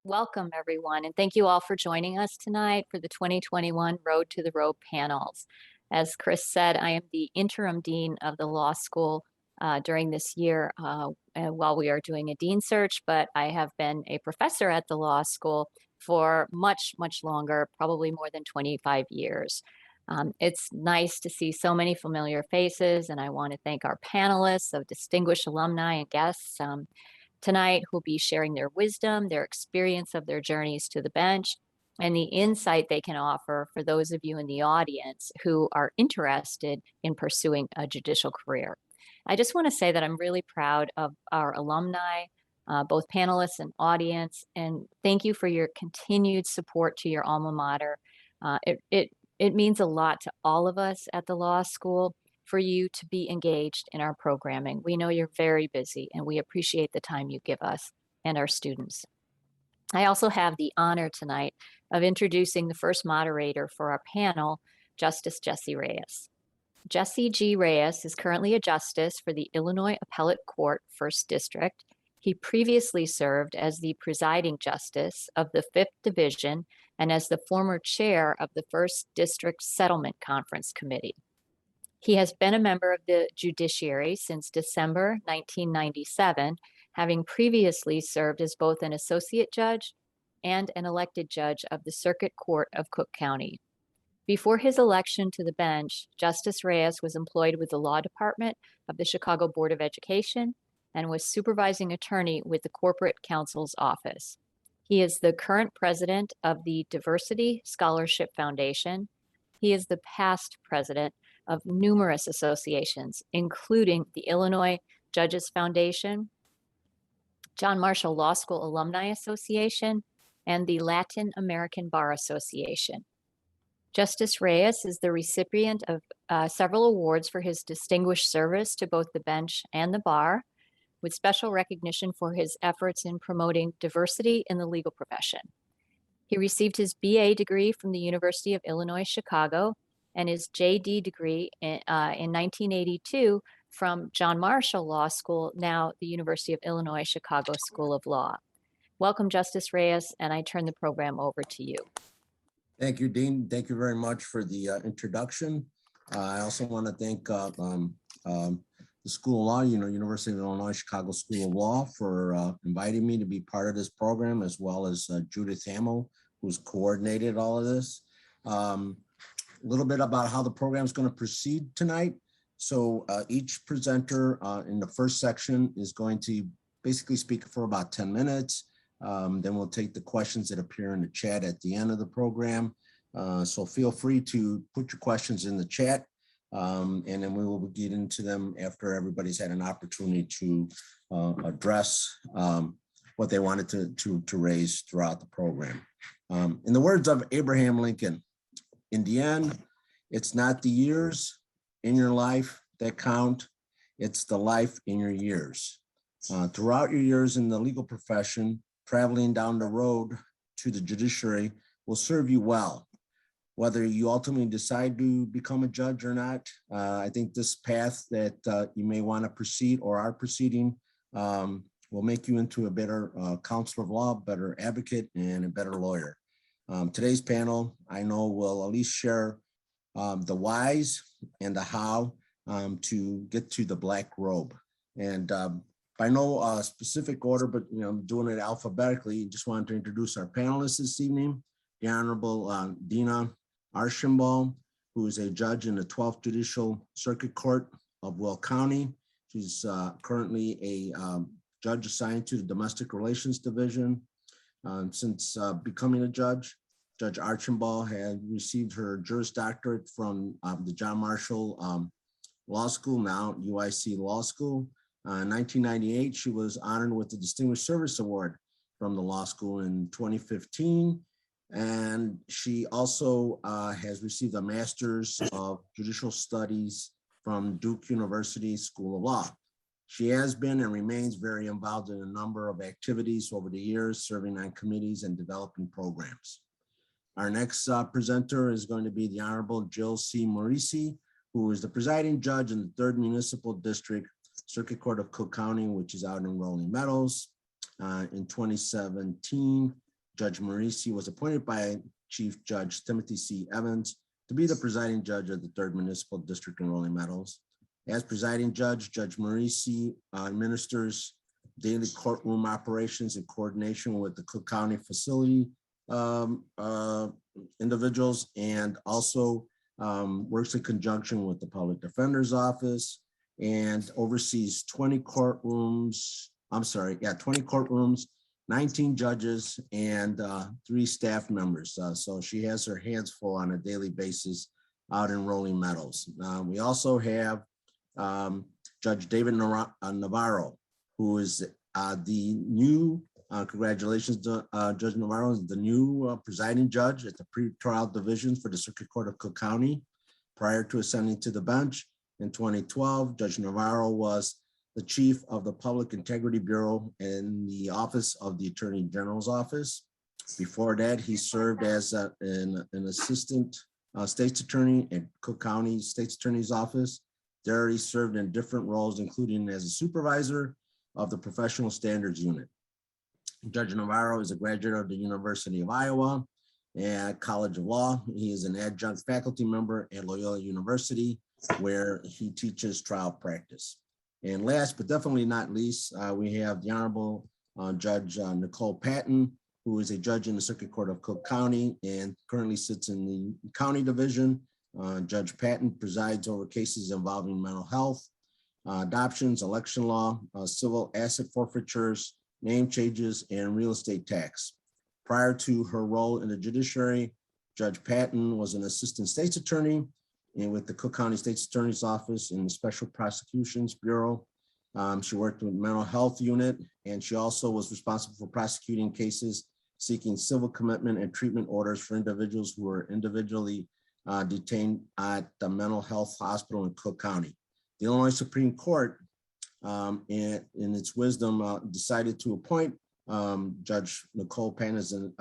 Welcome, everyone, and thank you all for joining us tonight for the 2021 Road to the Robe panels. As Chris said, I am the interim dean of the law school during this year while we are doing a dean search, but I have been a professor at the law school for much, much longer, probably more than 25 years. It's nice to see so many familiar faces, and I want to thank our panelists of distinguished alumni and guests tonight who'll be sharing their wisdom, their experience of their journeys to the bench, and the insight they can offer for those of you in the audience who are interested in pursuing a judicial career. I just want to say that I'm really proud of our alumni, both panelists and audience, and thank you for your continued support to your alma mater. It means a lot to all of us at the law school for you to be engaged in our programming. We know you're very busy and we appreciate the time you give us and our students. I also have the honor tonight of introducing the first moderator for our panel, Justice Jesse Reyes. Jesse G. Reyes is currently a justice for the Illinois Appellate Court, 1st District. He previously served as the presiding justice of the 5th Division and as the former chair of the 1st District Settlement Conference Committee. He has been a member of the Judiciary since December 1997, having previously served as both an associate judge and an elected judge of the Circuit Court of Cook County. Before his election to the bench, Justice Reyes was employed with the Law Department of the Chicago Board of Education and was supervising attorney with the Corporate Counsel's Office. He is the current president of the Diversity Scholarship Foundation. He is the past president of numerous associations, including the Illinois Judges Foundation, John Marshall Law School Alumni Association, and the Latin American Bar Association. Justice Reyes is the recipient of several awards for his distinguished service to both the bench and the bar, with special recognition for his efforts in promoting diversity in the legal profession. He received his BA degree from the University of Illinois, Chicago, and his JD degree in 1982 from John Marshall Law School, now the University of Illinois, Chicago School of Law. Welcome, Justice Reyes, and I turn the program over to you. Thank you, Dean. Thank you very much for the introduction. I also want to thank the School of Law, University of Illinois, Chicago School of Law for inviting me to be part of this program, as well as Judith Hamill, who's coordinated all of this. A little bit about how the program is going to proceed tonight. So each presenter in the first section is going to basically speak for about 10 minutes. Then we'll take the questions that appear in the chat at the end of the program. So feel free to put your questions in the chat, and then we will get into them after everybody's had an opportunity to address what they wanted to raise throughout the program. In the words of Abraham Lincoln, in the end, it's not the years in your life that count, it's the life in your years. Throughout your years in the legal profession, traveling down the road to the judiciary will serve you well. Whether you ultimately decide to become a judge or not, I think this path that you may want to proceed or are proceeding will make you into a better counselor of law, better advocate, and a better lawyer. Today's panel, I know, will at least share the whys and the how to get to the black robe. And by no specific order, but doing it alphabetically, just wanted to introduce our panelists this evening. The Honorable Dinah Archambeault, who is a judge in the 12th Judicial Circuit Court of Will County. She's currently a judge assigned to the Domestic Relations Division. Since becoming a judge, Judge Archambeault had received her Juris Doctorate from the John Marshall Law School, now UIC Law School. In 1998, she was honored with the Distinguished Service Award from the law school in 2015. And she also has received a Master's of Judicial Studies from Duke University School of Law. She has been and remains very involved in a number of activities over the years, serving on committees and developing programs. Our next presenter is going to be the Honorable Jill C. Marisie, who is the presiding judge in the 3rd Municipal District Circuit Court of Cook County, which is out in Rolling Meadows. In 2017, Judge Marisie was appointed by Chief Judge Timothy C. Evans to be the presiding judge of the 3rd Municipal District in Rolling Meadows. As presiding judge, Judge Marisie administers daily courtroom operations in coordination with the Cook County facility individuals, and also works in conjunction with the Public Defender's Office and oversees 20 courtrooms, 19 judges, and 3 staff members. So she has her hands full on a daily basis out in Rolling Meadows. We also have Judge David Navarro, who is the new, congratulations, Judge Navarro is the new presiding judge at the pretrial division for the Circuit Court of Cook County. Prior to ascending to the bench in 2012, Judge Navarro was the chief of the Public Integrity Bureau in the Office of the Attorney General's Office. Before that, he served as an assistant state's attorney at Cook County State's Attorney's Office. There he served in different roles, including as a supervisor of the Professional Standards Unit. Judge Navarro is a graduate of the University of Iowa and College of Law. He is an adjunct faculty member at Loyola University, where he teaches trial practice. And last but definitely not least, we have the Honorable Judge Nichole Patton, who is a judge in the Circuit Court of Cook County and currently sits in the county division. Judge Patton presides over cases involving mental health, adoptions, election law, civil asset forfeitures, name changes, and real estate tax. Prior to her role in the judiciary, Judge Patton was an assistant state's attorney and with the Cook County State's Attorney's Office in the Special Prosecutions Bureau. She worked with mental health unit, and she also was responsible for prosecuting cases seeking civil commitment and treatment orders for individuals who were individually detained at the mental health hospital in Cook County. The Illinois Supreme Court, in its wisdom, decided to appoint Judge Nichole Patton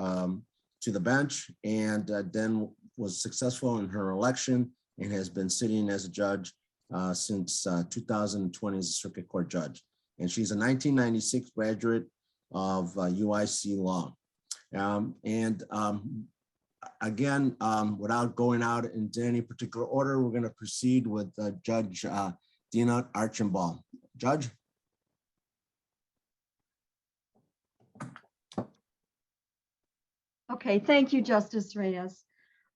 to the bench, and then was successful in her election and has been sitting as a judge since 2020 as a circuit court judge. And she's a 1996 graduate of UIC law. Again, without going out into any particular order, we're going to proceed with Judge Dinah Archambeault. Judge? Okay, thank you, Justice Reyes.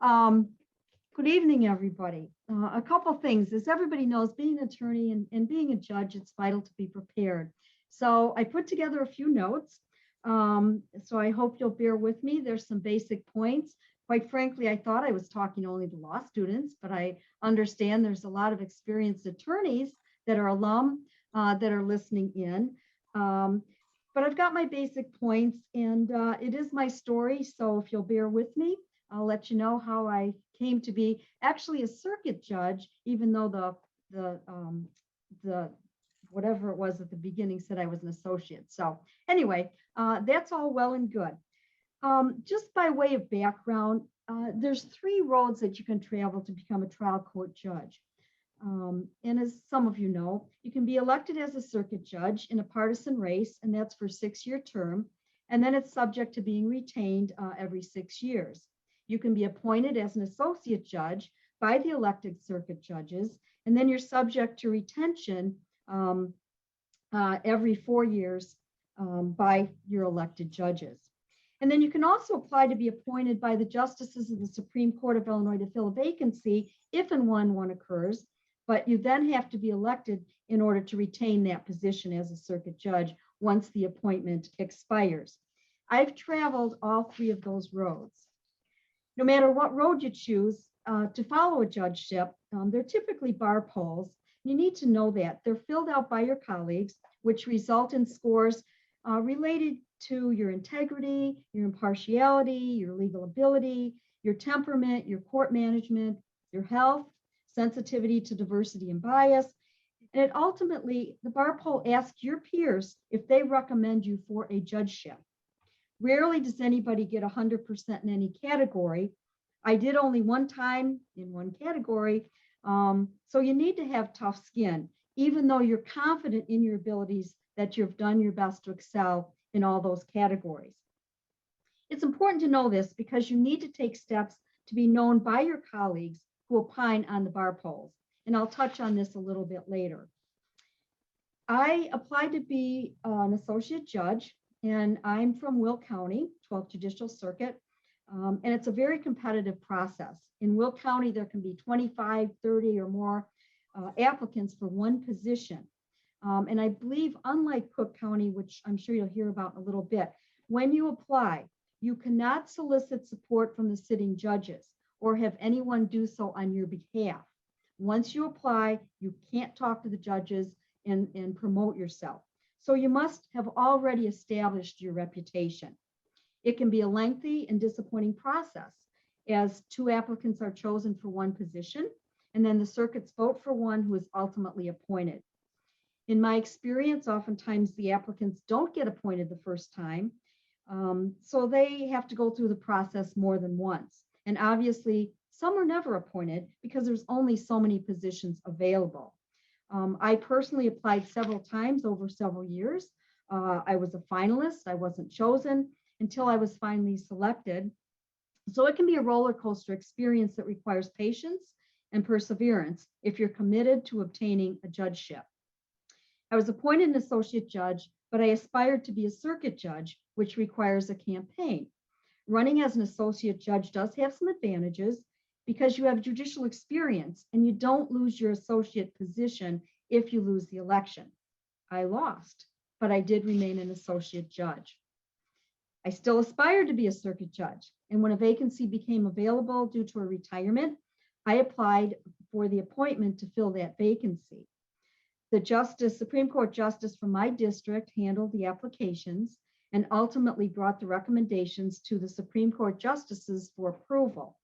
Good evening, everybody. A couple things. As everybody knows, being an attorney and being a judge, it's vital to be prepared. So I put together a few notes. So I hope you'll bear with me. There's some basic points. Quite frankly, I thought I was talking only to law students, but I understand there's a lot of experienced attorneys that are alum that are listening in. But I've got my basic points, and it is my story. So if you'll bear with me, I'll let you know how I came to be actually a circuit judge, even though the whatever it was at the beginning said I was an associate. So anyway, that's all well and good. Just by way of background, there's 3 roads that you can travel to become a trial court judge. And as some of you know, you can be elected as a circuit judge in a partisan race, and that's for a 6-year term. And then it's subject to being retained every 6 years. You can be appointed as an associate judge by the elected circuit judges, and then you're subject to retention every 4 years by your elected judges. And then you can also apply to be appointed by the justices of the Supreme Court of Illinois to fill a vacancy if and when one occurs, but you then have to be elected in order to retain that position as a circuit judge once the appointment expires. I've traveled all 3 of those roads. No matter what road you choose to follow a judgeship, they're typically bar polls. You need to know that. They're filled out by your colleagues, which result in scores related to your integrity, your impartiality, your legal ability, your temperament, your court management, your health, sensitivity to diversity and bias. And it ultimately, the bar poll asks your peers if they recommend you for a judgeship. Rarely does anybody get 100% in any category. I did only one time in one category. So you need to have tough skin, even though you're confident in your abilities that you've done your best to excel in all those categories. It's important to know this because you need to take steps to be known by your colleagues who opine on the bar polls. And I'll touch on this a little bit later. I applied to be an associate judge, and I'm from Will County, 12th Judicial Circuit. And it's a very competitive process. In Will County, there can be 25, 30 or more applicants for one position. And I believe, unlike Cook County, which I'm sure you'll hear about in a little bit, when you apply, you cannot solicit support from the sitting judges or have anyone do so on your behalf. Once you apply, you can't talk to the judges and promote yourself. So you must have already established your reputation. It can be a lengthy and disappointing process, as 2 applicants are chosen for one position, and then the circuits vote for one who is ultimately appointed. In my experience, oftentimes the applicants don't get appointed the first time, so they have to go through the process more than once. And obviously, some are never appointed because there's only so many positions available. I personally applied several times over several years. I was a finalist. I wasn't chosen until I was finally selected. So it can be a roller coaster experience that requires patience and perseverance if you're committed to obtaining a judgeship. I was appointed an associate judge, but I aspired to be a circuit judge, which requires a campaign. Running as an associate judge does have some advantages because you have judicial experience and you don't lose your associate position if you lose the election. I lost, but I did remain an associate judge. I still aspired to be a circuit judge, and when a vacancy became available due to a retirement, I applied for the appointment to fill that vacancy. The Supreme Court justice from my district handled the applications and ultimately brought the recommendations to the Supreme Court justices for approval.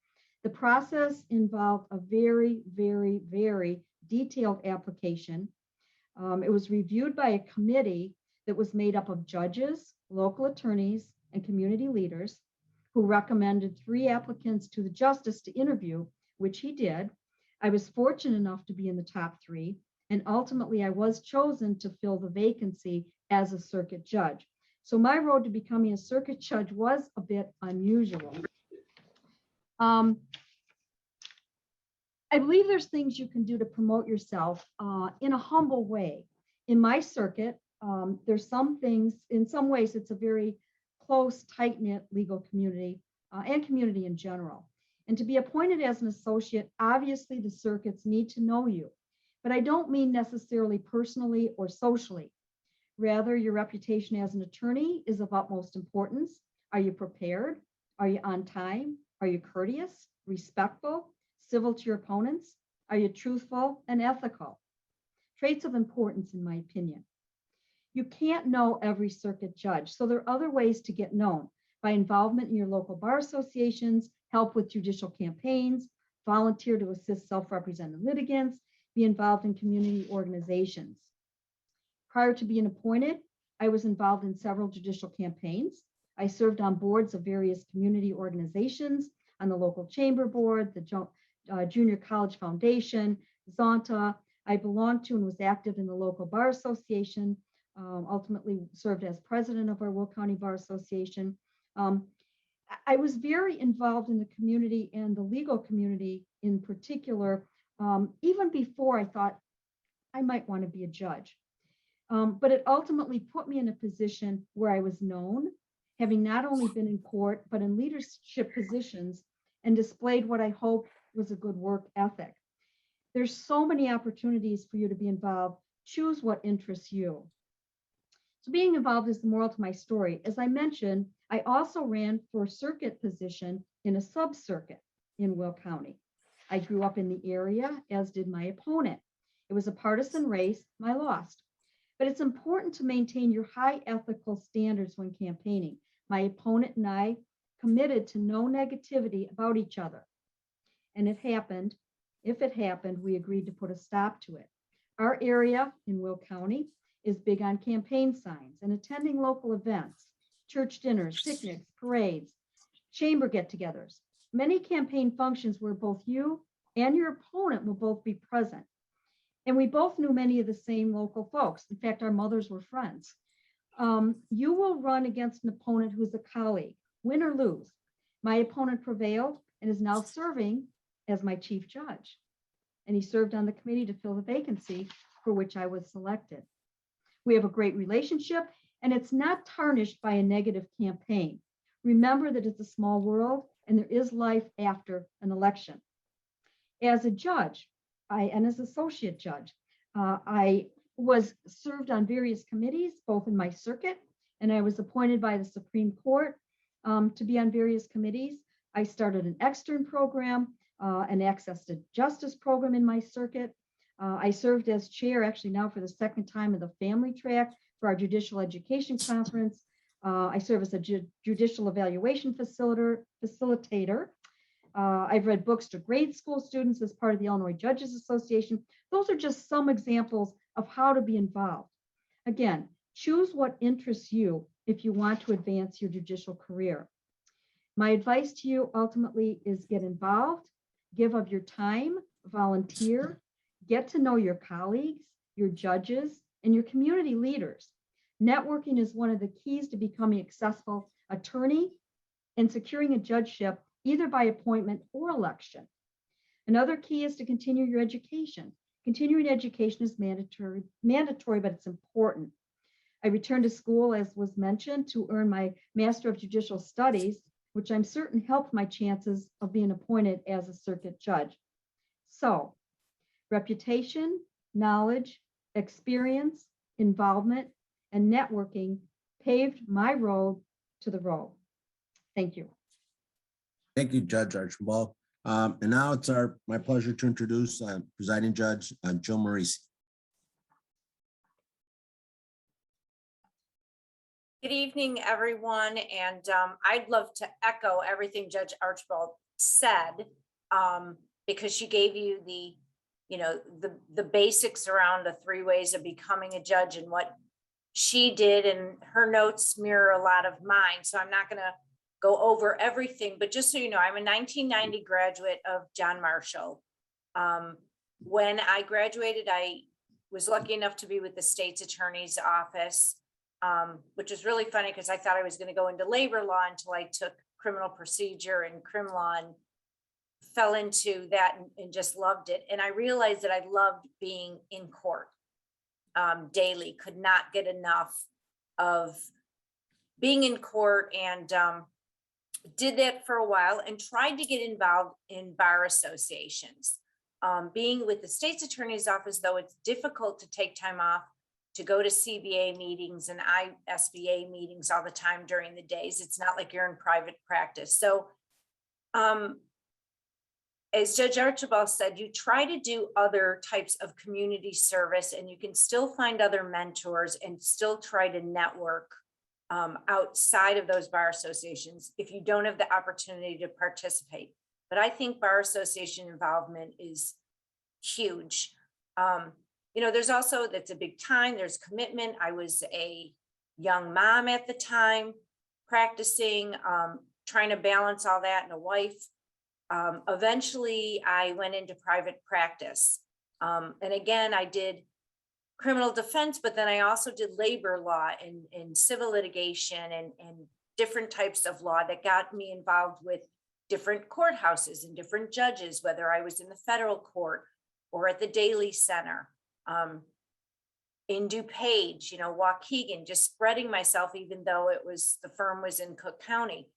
The process involved a very, very, very detailed application. It was reviewed by a committee that was made up of judges, local attorneys, and community leaders who recommended 3 applicants to the justice to interview, which he did. I was fortunate enough to be in the top 3, and ultimately I was chosen to fill the vacancy as a circuit judge. So my road to becoming a circuit judge was a bit unusual. I believe there's things you can do to promote yourself in a humble way. In my circuit, there's some things, in some ways, it's a very close, tight-knit legal community and community in general. And to be appointed as an associate, obviously the circuits need to know you, but I don't mean necessarily personally or socially. Rather, your reputation as an attorney is of utmost importance. Are you prepared? Are you on time? Are you courteous, respectful, civil to your opponents? Are you truthful and ethical? Traits of importance, in my opinion. You can't know every circuit judge, so there are other ways to get known: by involvement in your local bar associations, help with judicial campaigns, volunteer to assist self-represented litigants, be involved in community organizations. Prior to being appointed, I was involved in several judicial campaigns. I served on boards of various community organizations, on the local chamber board, the Junior College Foundation, Zonta. I belonged to and was active in the local bar association, ultimately served as president of our Will County Bar Association. I was very involved in the community and the legal community in particular, even before I thought I might want to be a judge. But it ultimately put me in a position where I was known, having not only been in court, but in leadership positions, and displayed what I hope was a good work ethic. There's so many opportunities for you to be involved. Choose what interests you. So being involved is the moral to my story. As I mentioned, I also ran for a circuit position in a sub-circuit in Will County. I grew up in the area, as did my opponent. It was a partisan race, and I lost. But it's important to maintain your high ethical standards when campaigning. My opponent and I committed to no negativity about each other. And if it happened, we agreed to put a stop to it. Our area in Will County is big on campaign signs and attending local events, church dinners, picnics, parades, chamber get-togethers, many campaign functions where both you and your opponent will both be present. And we both knew many of the same local folks. In fact, our mothers were friends. You will run against an opponent who's a colleague, win or lose. My opponent prevailed and is now serving as my chief judge. And he served on the committee to fill the vacancy for which I was selected. We have a great relationship, and it's not tarnished by a negative campaign. Remember that it's a small world and there is life after an election. As a judge, and as associate judge, I was served on various committees, both in my circuit, and I was appointed by the Supreme Court to be on various committees. I started an extern program, an access to justice program in my circuit. I served as chair, actually now for the second time, of the family track for our judicial education conference. I serve as a judicial evaluation facilitator. I've read books to grade school students as part of the Illinois Judges Association. Those are just some examples of how to be involved. Again, choose what interests you if you want to advance your judicial career. My advice to you ultimately is get involved, give of your time, volunteer, get to know your colleagues, your judges, and your community leaders. Networking is one of the keys to becoming a successful attorney and securing a judgeship, either by appointment or election. Another key is to continue your education. Continuing education is mandatory, but it's important. I returned to school, as was mentioned, to earn my Master of Judicial Studies, which I'm certain helped my chances of being appointed as a circuit judge. So, reputation, knowledge, experience, involvement, and networking paved my road to the Robe. Thank you. Thank you, Judge Archambeault. And now it's my pleasure to introduce Presiding Judge Jill Marisie. Good evening, everyone. And I'd love to echo everything Judge Archambeault said, because she gave you the basics around the 3 ways of becoming a judge and what she did, and her notes mirror a lot of mine. So I'm not going to go over everything, but just so you know, I'm a 1990 graduate of John Marshall. When I graduated, I was lucky enough to be with the state's attorney's office, which is really funny because I thought I was going to go into labor law until I took criminal procedure and crim law and fell into that and just loved it. And I realized that I loved being in court daily, could not get enough of being in court, and did that for a while and tried to get involved in bar associations. Being with the state's attorney's office, though, it's difficult to take time off to go to CBA meetings and ISBA meetings all the time during the days. It's not like you're in private practice. So as Judge Archambeault said, you try to do other types of community service, and you can still find other mentors and still try to network outside of those bar associations if you don't have the opportunity to participate. But I think bar association involvement is huge. There's also, that's a big time, there's commitment. I was a young mom at the time, practicing, trying to balance all that, and a wife. Eventually I went into private practice. And again, I did criminal defense, but then I also did labor law and civil litigation and different types of law that got me involved with different courthouses and different judges, whether I was in the federal court or at the Daly Center, in DuPage, Waukegan, just spreading myself, even though the firm was in Cook County.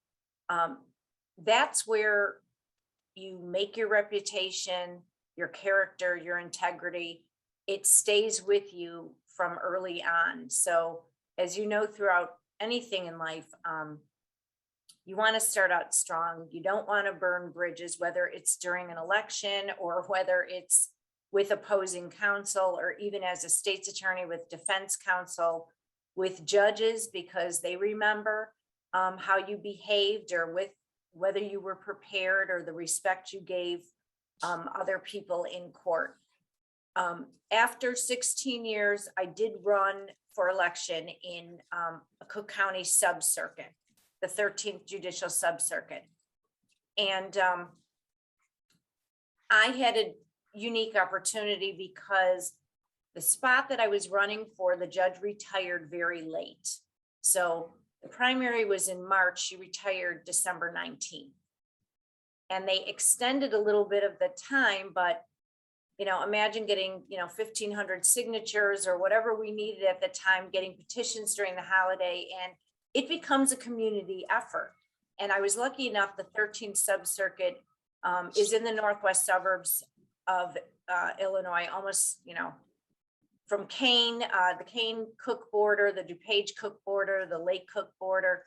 That's where you make your reputation, your character, your integrity. It stays with you from early on. So as you know, throughout anything in life, you want to start out strong. You don't want to burn bridges, whether it's during an election or whether it's with opposing counsel, or even as a state's attorney with defense counsel, with judges, because they remember how you behaved, or with whether you were prepared, or the respect you gave other people in court. After 16 years, I did run for election in a Cook County sub-circuit, the 13th Judicial Sub-Circuit. And I had a unique opportunity because the spot that I was running for, the judge retired very late. So the primary was in March. She retired December 19th. And they extended a little bit of the time, but imagine getting, 1,500 signatures or whatever we needed at the time, getting petitions during the holiday, and it becomes a community effort. And I was lucky enough, the 13th Sub-Circuit is in the northwest suburbs of Illinois, almost, from Kane, the Kane Cook border, the DuPage Cook border, the Lake Cook border.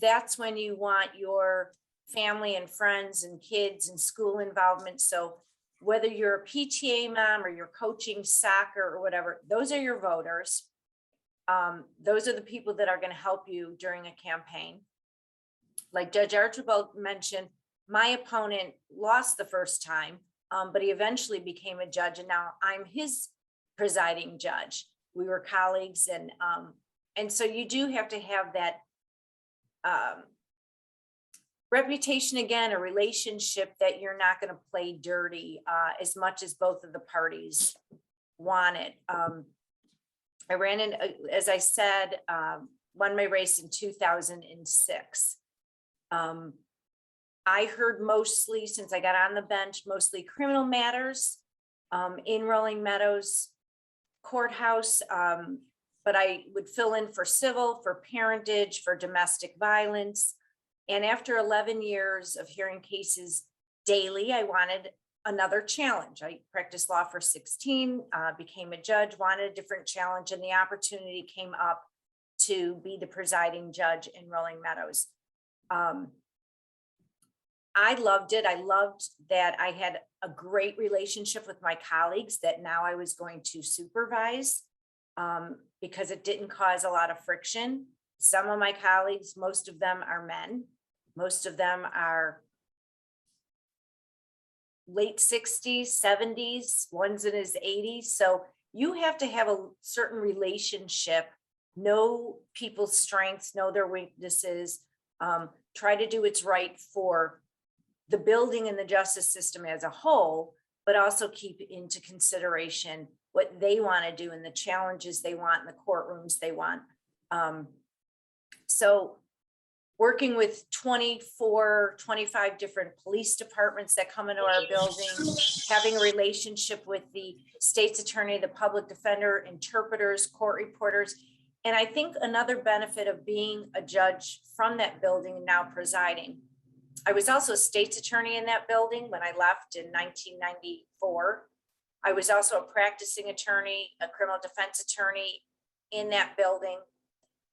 That's when you want your family and friends and kids and school involvement. So whether you're a PTA mom or you're coaching soccer or whatever, those are your voters. Those are the people that are going to help you during a campaign. Like Judge Archambeault mentioned, my opponent lost the first time, but he eventually became a judge, and now I'm his presiding judge. We were colleagues, and so you do have to have that reputation, again, a relationship that you're not going to play dirty as much as both of the parties want it. I ran in, as I said, won my race in 2006. I heard mostly, since I got on the bench, mostly criminal matters in Rolling Meadows courthouse, but I would fill in for civil, for parentage, for domestic violence. And after 11 years of hearing cases daily, I wanted another challenge. I practiced law for 16, became a judge, wanted a different challenge, and the opportunity came up to be the presiding judge in Rolling Meadows. I loved it. I loved that I had a great relationship with my colleagues that now I was going to supervise because it didn't cause a lot of friction. Some of my colleagues, most of them are men. Most of them are late 60s, 70s, one's in his 80s. So you have to have a certain relationship, know people's strengths, know their weaknesses, try to do what's right for the building and the justice system as a whole, but also keep into consideration what they want to do and the challenges they want in the courtrooms they want. So working with 24, 25 different police departments that come into our building, having a relationship with the state's attorney, the public defender, interpreters, court reporters. And I think another benefit of being a judge from that building and now presiding, I was also a state's attorney in that building when I left in 1994. I was also a practicing attorney, a criminal defense attorney in that building.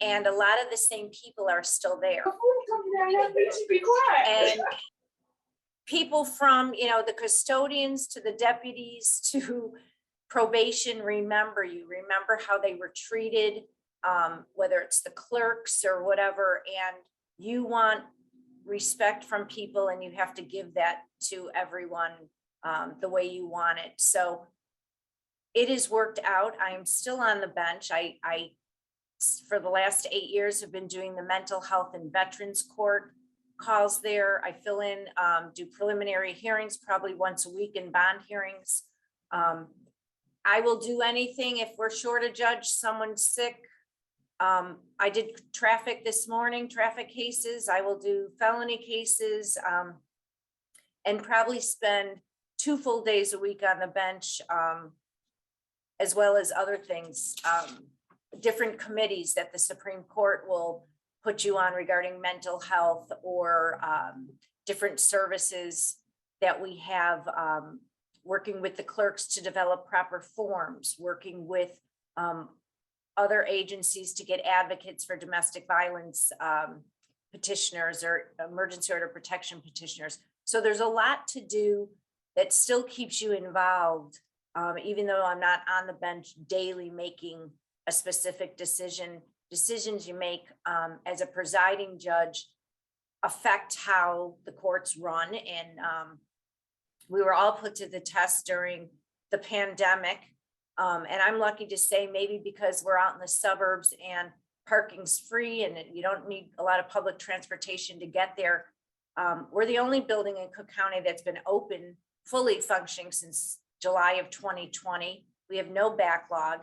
And a lot of the same people are still there. And people from, the custodians to the deputies to probation remember you, remember how they were treated, whether it's the clerks or whatever, and you want respect from people and you have to give that to everyone the way you want it. So it has worked out. I am still on the bench. I for the last 8 years have been doing the mental health and veterans court calls there. I fill in, do preliminary hearings probably once a week in bond hearings. I will do anything if we're short a judge, someone's sick. I did traffic this morning, traffic cases. I will do felony cases and probably spend 2 full days a week on the bench, as well as other things, different committees that the Supreme Court will put you on regarding mental health or different services that we have, working with the clerks to develop proper forms, working with other agencies to get advocates for domestic violence petitioners or emergency order protection petitioners. So there's a lot to do that still keeps you involved, even though I'm not on the bench daily making a specific decision. Decisions you make as a presiding judge affect how the courts run. And we were all put to the test during the pandemic. And I'm lucky to say, maybe because we're out in the suburbs and parking's free and you don't need a lot of public transportation to get there. We're the only building in Cook County that's been open, fully functioning since July of 2020. We have no backlog.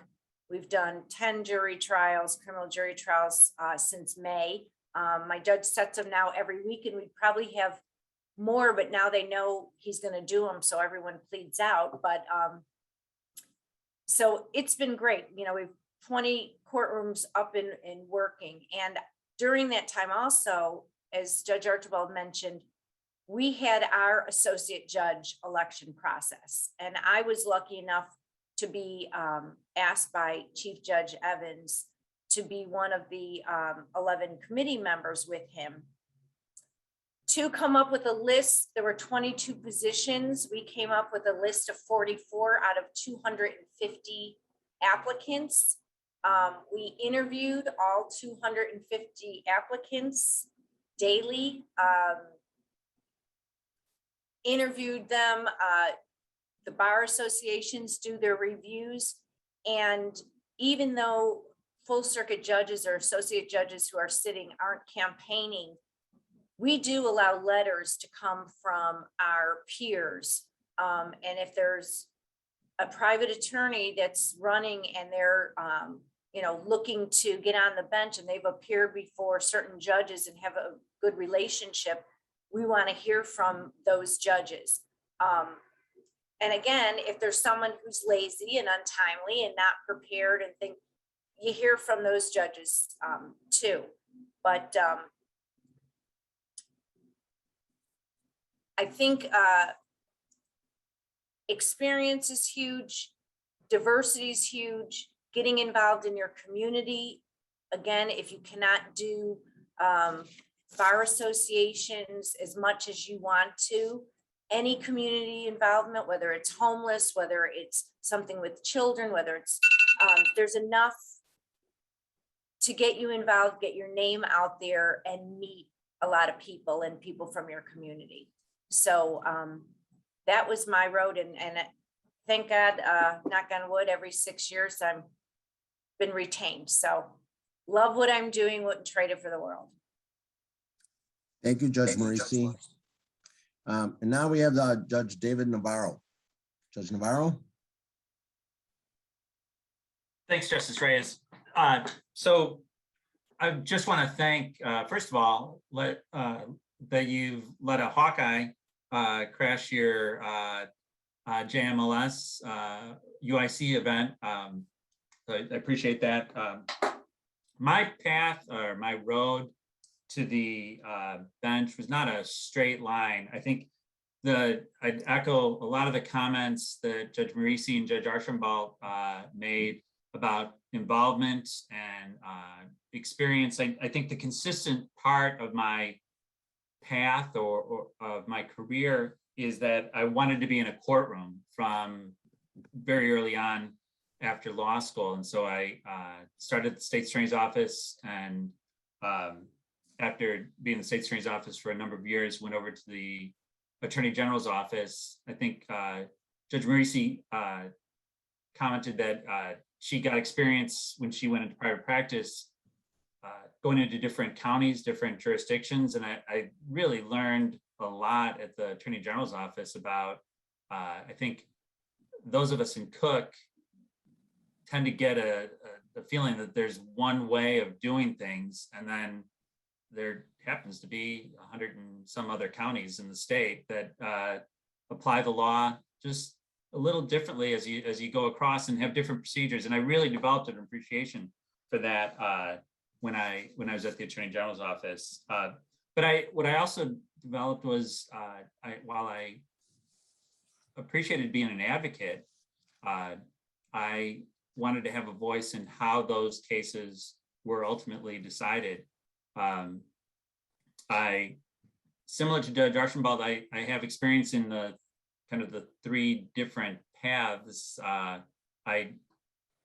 We've done 10 jury trials, criminal jury trials since May. My judge sets them now every week, and we probably have more, but now they know he's going to do them, so everyone pleads out. But so it's been great. You know, we've 20 courtrooms up and working. And during that time also, as Judge Archambeault mentioned, we had our associate judge election process. And I was lucky enough to be asked by Chief Judge Evans to be one of the 11 committee members with him to come up with a list. There were 22 positions. We came up with a list of 44 out of 250 applicants. We interviewed all 250 applicants daily, interviewed them. The bar associations do their reviews. And even though full circuit judges or associate judges who are sitting aren't campaigning, we do allow letters to come from our peers. And if there's a private attorney that's running and they're looking to get on the bench and they've appeared before certain judges and have a good relationship, we want to hear from those judges. And again, if there's someone who's lazy and untimely and not prepared and think, you hear from those judges too. But I think experience is huge, diversity is huge, getting involved in your community. Again, if you cannot do bar associations as much as you want to, any community involvement, whether it's homeless, whether it's something with children, whether it's, there's enough to get you involved, get your name out there and meet a lot of people and people from your community. So that was my road, and thank God, knock on wood, every 6 years I've been retained. So love what I'm doing, wouldn't trade it for the world. Thank you, Judge Marisie. And now we have Judge David Navarro. Judge Navarro. Thanks, Justice Reyes. So I just want to thank, first of all, that you've let a Hawkeye crash your JMLS UIC event. So I appreciate that. My path or my road to the bench was not a straight line. I think I'd echo a lot of the comments that Judge Marisie and Judge Archambeault made about involvement and experience. I think the consistent part of my path or of my career is that I wanted to be in a courtroom from very early on after law school. And so I started at the State's Attorney's Office, and after being in the State's Attorney's Office for a number of years, went over to the Attorney General's office. I think Judge Marisie commented that she got experience when she went into private practice, going into different counties, different jurisdictions. And I really learned a lot at the Attorney General's office about, I think those of us in Cook tend to get the feeling that there's one way of doing things, and then there happens to be 100 and some other counties in the state that apply the law just a little differently as you go across and have different procedures. And I really developed an appreciation for that when I was at the Attorney General's office. But what I also developed was, while I appreciated being an advocate, I wanted to have a voice in how those cases were ultimately decided. Similar to Judge Archambeault, I have experience in the kind of the three different paths. I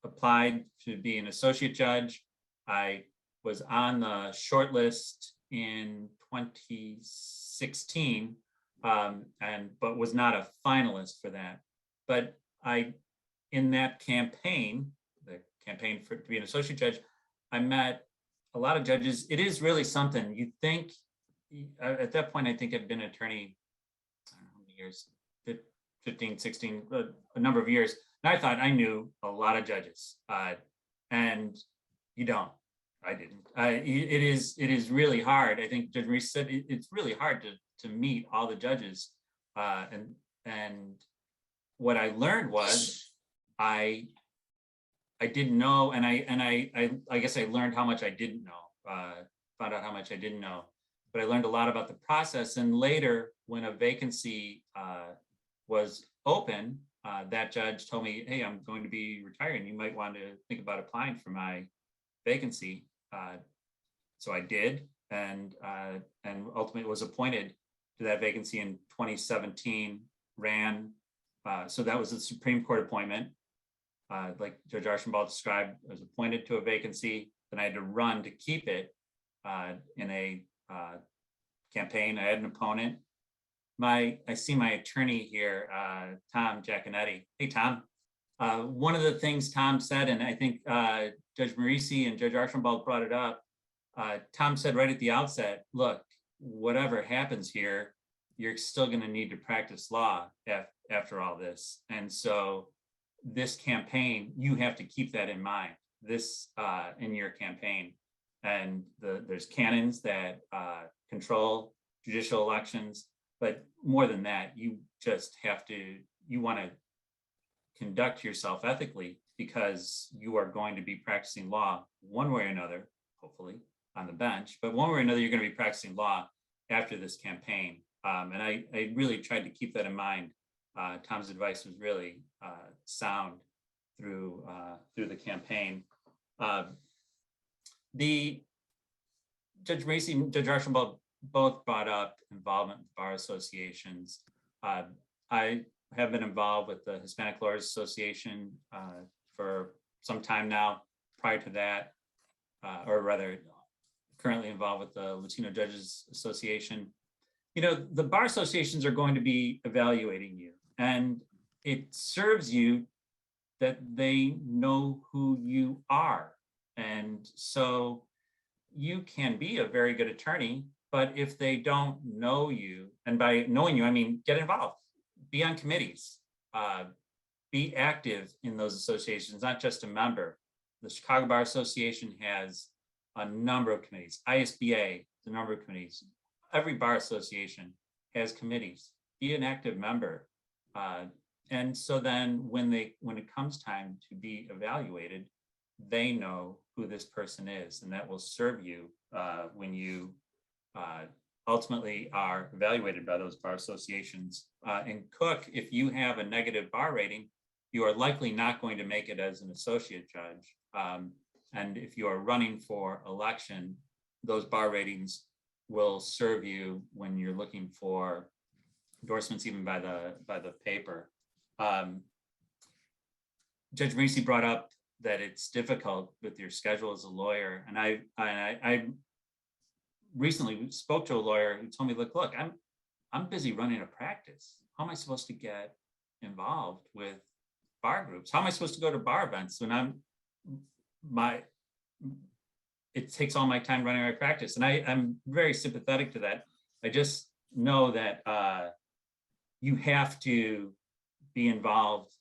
applied to be an associate judge. I was on the short list in 2016, but was not a finalist for that. But in that campaign, the campaign to be an associate judge, I met a lot of judges. It is really something. You think, at that point, I think I'd been an attorney, I don't know how many years, 15, 16, a number of years. And I thought I knew a lot of judges. and you don't. I didn't. It is really hard. I think Judge Marisie said it's really hard to meet all the judges, and what I learned was I didn't know, and I guess I learned how much I didn't know. Found out how much I didn't know, but I learned a lot about the process. And later, when a vacancy was open, that judge told me, "Hey, I'm going to be retiring. You might want to think about applying for my vacancy." So I did, and ultimately was appointed to that vacancy in 2017. Ran, so that was a Supreme Court appointment. Like Judge Archambeault described, I was appointed to a vacancy, then I had to run to keep it in a campaign. I had an opponent. I see my attorney here, Tom Giaconetti. Hey, Tom. One of the things Tom said, and I think Judge Marisie and Judge Archambeault brought it up, Tom said right at the outset, look, whatever happens here, you're still going to need to practice law after all this. And so this campaign, you have to keep that in mind, this in your campaign. And there's canons that control judicial elections, but more than that, you just have to, you want to conduct yourself ethically, because you are going to be practicing law one way or another, hopefully on the bench, but one way or another, you're going to be practicing law after this campaign. And I really tried to keep that in mind. Tom's advice was really sound through the campaign. The Judge Marisie and Judge Archambeault both brought up involvement with bar associations. I have been involved with the Hispanic Lawyers Association for some time now. Prior to that, or rather, currently involved with the Latino Judges Association. You know, the bar associations are going to be evaluating you, and it serves you that they know who you are. And so you can be a very good attorney, but if they don't know you, and by knowing you, I mean, get involved, be on committees, be active in those associations, not just a member. The Chicago Bar Association has a number of committees, ISBA, the number of committees. Every bar association has committees. Be an active member. And so then when it comes time to be evaluated, they know who this person is, and that will serve you when you ultimately are evaluated by those bar associations. In Cook, if you have a negative bar rating, you are likely not going to make it as an associate judge. And if you are running for election, those bar ratings will serve you when you're looking for endorsements, even by the paper. Judge Marisie brought up that it's difficult with your schedule as a lawyer, and I recently spoke to a lawyer who told me, look, I'm busy running a practice. How am I supposed to get involved with bar groups? How am I supposed to go to bar events when it takes all my time running my practice? And I'm very sympathetic to that. I just know that you have to be involved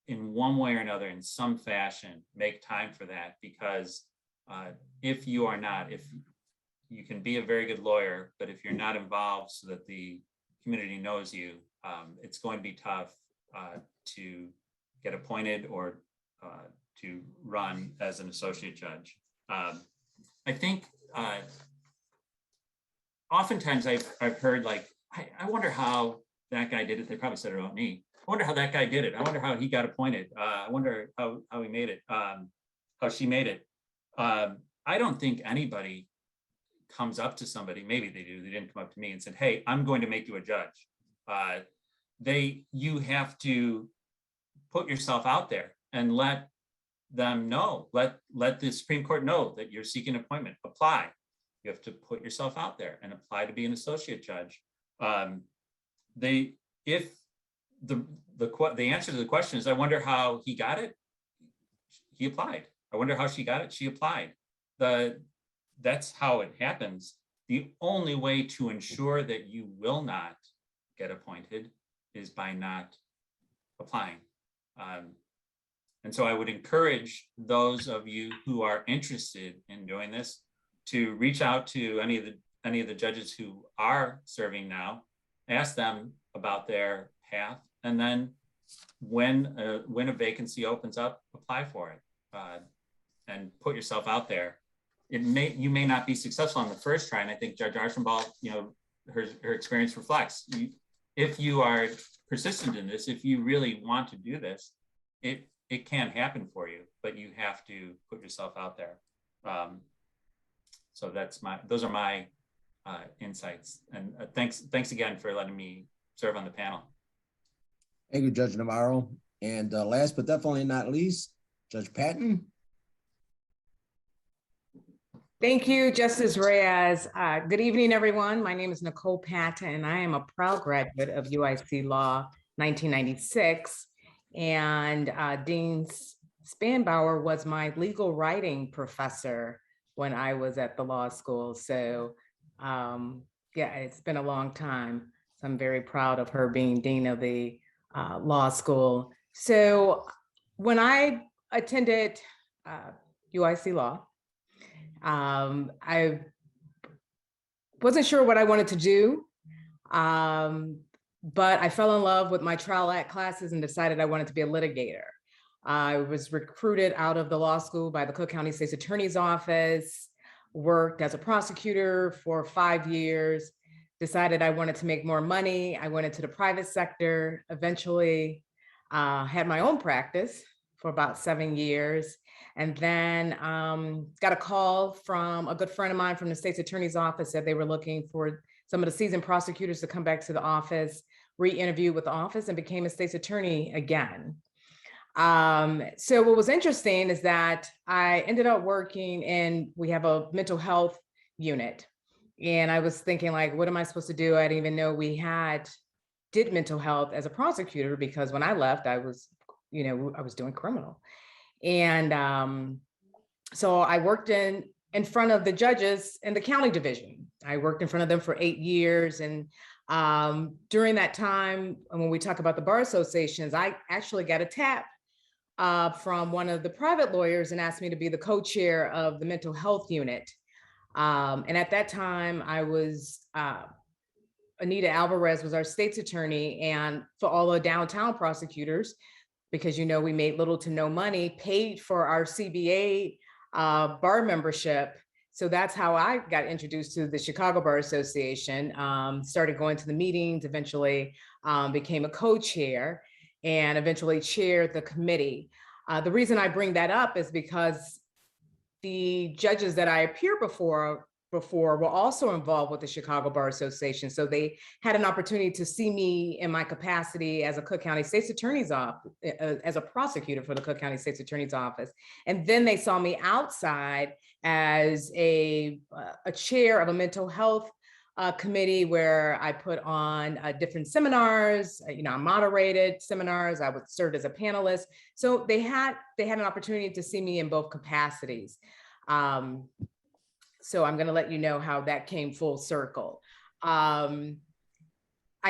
in one way or another, in some fashion, make time for that, because if you are not, if you can be a very good lawyer, but if you're not involved so that the community knows you, it's going to be tough to get appointed or to run as an associate judge. I think oftentimes I've heard, like, I wonder how that guy did it. They probably said it about me. I wonder how that guy did it. I wonder how he got appointed. I wonder how he made it, how she made it. I don't think anybody comes up to somebody, maybe they do, they didn't come up to me and said, hey, I'm going to make you a judge. You have to put yourself out there and let them know, let the Supreme Court know that you're seeking an appointment. Apply. You have to put yourself out there and apply to be an associate judge. If the answer to the question is, I wonder how he got it, he applied. I wonder how she got it, she applied. That's how it happens. The only way to ensure that you will not get appointed is by not applying. And so I would encourage those of you who are interested in doing this to reach out to any of the judges who are serving now, ask them about their path, and then when a vacancy opens up, apply for it, and put yourself out there. You may not be successful on the first try, and I think Judge Archambeault, her experience reflects. If you are persistent in this, if you really want to do this, it can happen for you, but you have to put yourself out there. So those are my insights. And thanks again for letting me serve on the panel. Thank you, Judge Navarro. And last but definitely not least, Judge Patton. Thank you, Justice Reyes. Good evening, everyone. My name is Nichole Patton, and I am a proud graduate of UIC Law 1996. And Dean Spanbauer was my legal writing professor when I was at the law school. So yeah, it's been a long time. So I'm very proud of her being dean of the law school. So when I attended UIC Law, I wasn't sure what I wanted to do, but I fell in love with my trial act classes and decided I wanted to be a litigator. I was recruited out of the law school by the Cook County State's Attorney's Office, worked as a prosecutor for 5 years, decided I wanted to make more money. I went into the private sector, eventually had my own practice for about 7 years. And then got a call from a good friend of mine from the State's Attorney's Office that they were looking for some of the seasoned prosecutors to come back to the office, re-interview with the office, and became a State's Attorney again. So what was interesting is that I ended up working we have a mental health unit. And I was thinking, like, what am I supposed to do? I didn't even know we did mental health as a prosecutor, because when I left, I was doing criminal. And so I worked in front of the judges in the county division. I worked in front of them for 8 years. And during that time, when we talk about the bar associations, I actually got a tap from one of the private lawyers and asked me to be the co-chair of the mental health unit. And at that time, I was, Anita Alvarez was our state's attorney, and for all the downtown prosecutors, because we made little to no money, paid for our CBA bar membership. So that's how I got introduced to the Chicago Bar Association, started going to the meetings, eventually became a co-chair, and eventually chaired the committee. The reason I bring that up is because the judges that I appeared before were also involved with the Chicago Bar Association. So they had an opportunity to see me in my capacity as a Cook County State's Attorney's Office, as a prosecutor for the Cook County State's Attorney's Office. And then they saw me outside as a chair of a mental health committee, where I put on different seminars. I moderated seminars. I would serve as a panelist. So they had an opportunity to see me in both capacities. So I'm going to let you know how that came full circle. I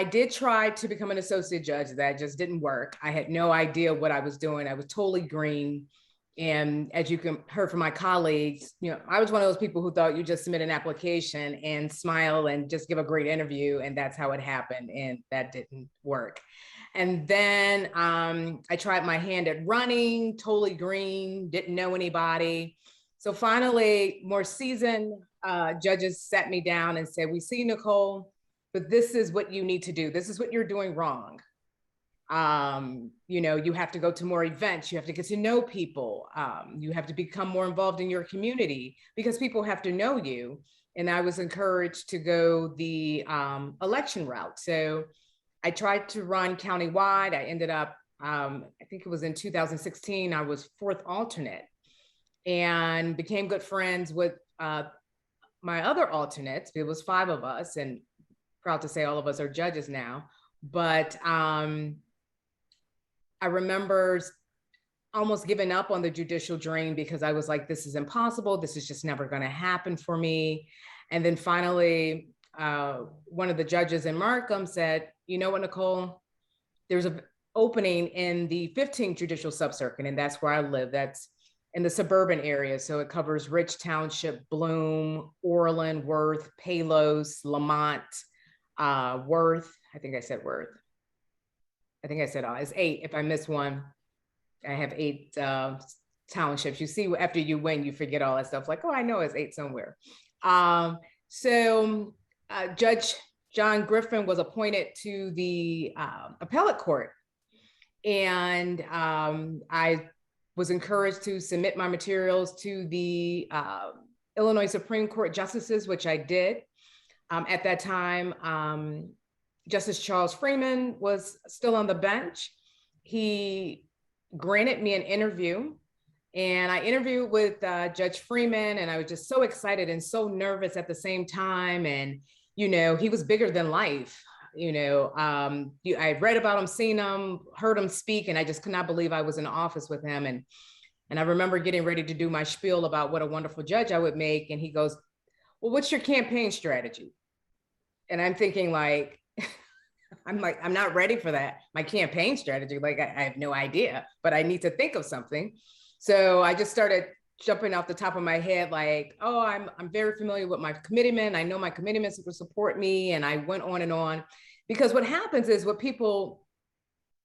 did try to become an associate judge. That just didn't work. I had no idea what I was doing. I was totally green. And as you can heard from my colleagues, I was one of those people who thought you just submit an application and smile and just give a great interview, and that's how it happened. And that didn't work. And then I tried my hand at running, totally green, didn't know anybody. So finally, more seasoned judges sat me down and said, "We see, Nichole, but this is what you need to do. This is what you're doing wrong. You have to go to more events. You have to get to know people. You have to become more involved in your community, because people have to know you." And I was encouraged to go the election route. So I tried to run countywide. I ended up, I think it was in 2016, I was 4th alternate, and became good friends with my other alternates. It was 5 of us, and proud to say all of us are judges now. But I remember almost giving up on the judicial dream, because I was like, this is impossible. This is just never going to happen for me. And then finally, one of the judges in Markham said, "You know what, Nichole, there's opening in the 15th Judicial Subcircuit, and that's where I live. That's in the suburban area. So it covers Rich Township, Bloom, Orland, Worth, Palos, Lamont, Worth. I think I said Worth. I think I said it's 8. If I miss one, I have 8 townships. You see, after you win, you forget all that stuff. Like, oh, I know it's 8 somewhere. Judge John Griffin was appointed to the appellate court. And I was encouraged to submit my materials to the Illinois Supreme Court justices, which I did. At that time, Justice Charles Freeman was still on the bench. He granted me an interview, and I interviewed with Judge Freeman, and I was just so excited and so nervous at the same time. And, you know, he was bigger than life. You know, I read about him, seen him, heard him speak, and I just could not believe I was in the office with him. And I remember getting ready to do my spiel about what a wonderful judge I would make. And he goes, well, what's your campaign strategy? And I'm thinking like, I'm not ready for that. My campaign strategy, like I have no idea, but I need to think of something. So I just started jumping off the top of my head, like, oh, I'm very familiar with my committeemen. I know my committeemen will support me. And I went on and on, because what happens is what people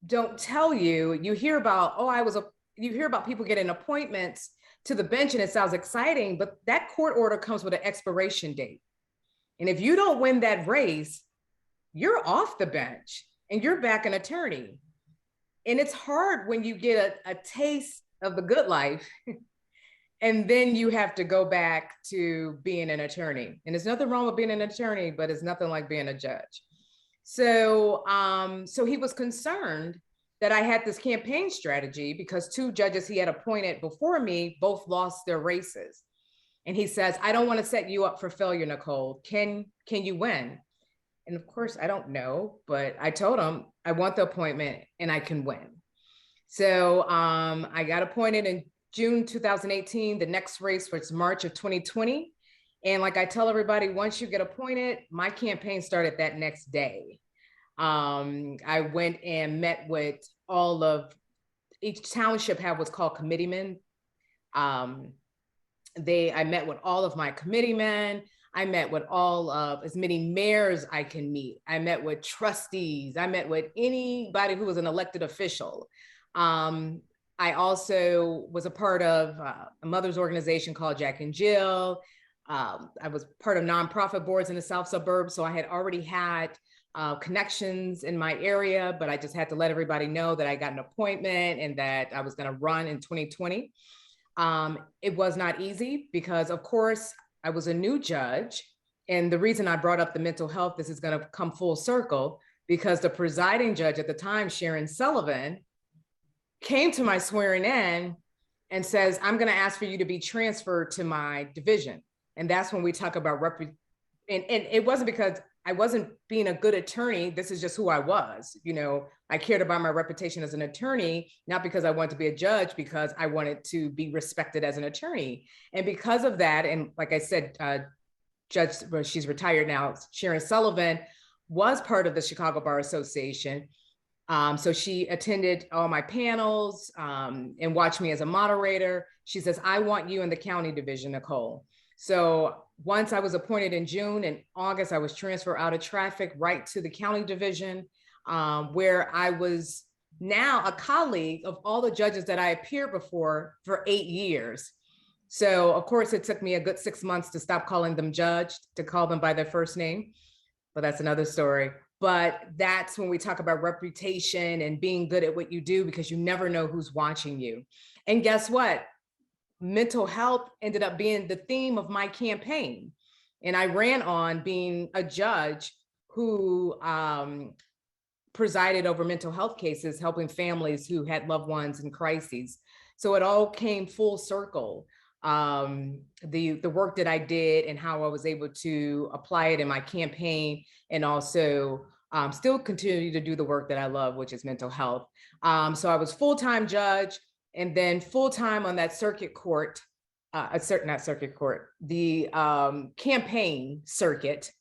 don't tell you, you hear about, you hear about people getting appointments to the bench and it sounds exciting, but that court order comes with an expiration date. And if you don't win that race, you're off the bench and you're back an attorney. And it's hard when you get a taste of the good life and then you have to go back to being an attorney. And there's nothing wrong with being an attorney, but it's nothing like being a judge. So, so he was concerned that I had this campaign strategy because 2 judges he had appointed before me both lost their races. And he says, I don't want to set you up for failure, Nichole. Can you win? And of course, I don't know, but I told him I want the appointment and I can win. So I got appointed in June 2018. The next race was March of 2020. And like I tell everybody, once you get appointed, my campaign started that next day. I went and met with all of, each township had what's called committeemen. I met with all of my committeemen. I met with all of as many mayors I can meet. I met with trustees. I met with anybody who was an elected official. I also was a part of a mother's organization called Jack and Jill. I was part of nonprofit boards in the South suburbs. So I had already had connections in my area, but I just had to let everybody know that I got an appointment and that I was going to run in 2020. It was not easy because, of course, I was a new judge. And the reason I brought up the mental health, this is going to come full circle, because the presiding judge at the time, Sharon Sullivan, came to my swearing in and says, I'm going to ask for you to be transferred to my division. And that's when we talk about and it wasn't because I wasn't being a good attorney. This is just who I was. You know, I cared about my reputation as an attorney, not because I wanted to be a judge, because I wanted to be respected as an attorney. And because of that, and like I said, Judge, well, she's retired now, Sharon Sullivan was part of the Chicago Bar Association. So she attended all my panels and watched me as a moderator. She says, I want you in the county division, Nichole. So once I was appointed in June, in August, I was transferred out of traffic right to the county division, where I was now a colleague of all the judges that I appeared before for 8 years. So of course, it took me a good 6 months to stop calling them judge, to call them by their first name, but that's another story. But that's when we talk about reputation and being good at what you do, because you never know who's watching you. And guess what? Mental health ended up being the theme of my campaign. And I ran on being a judge who presided over mental health cases, helping families who had loved ones in crises. So it all came full circle. The work that I did and how I was able to apply it in my campaign, and also still continue to do the work that I love, which is mental health. So I was full-time judge, and then full-time on that circuit court, the campaign circuit.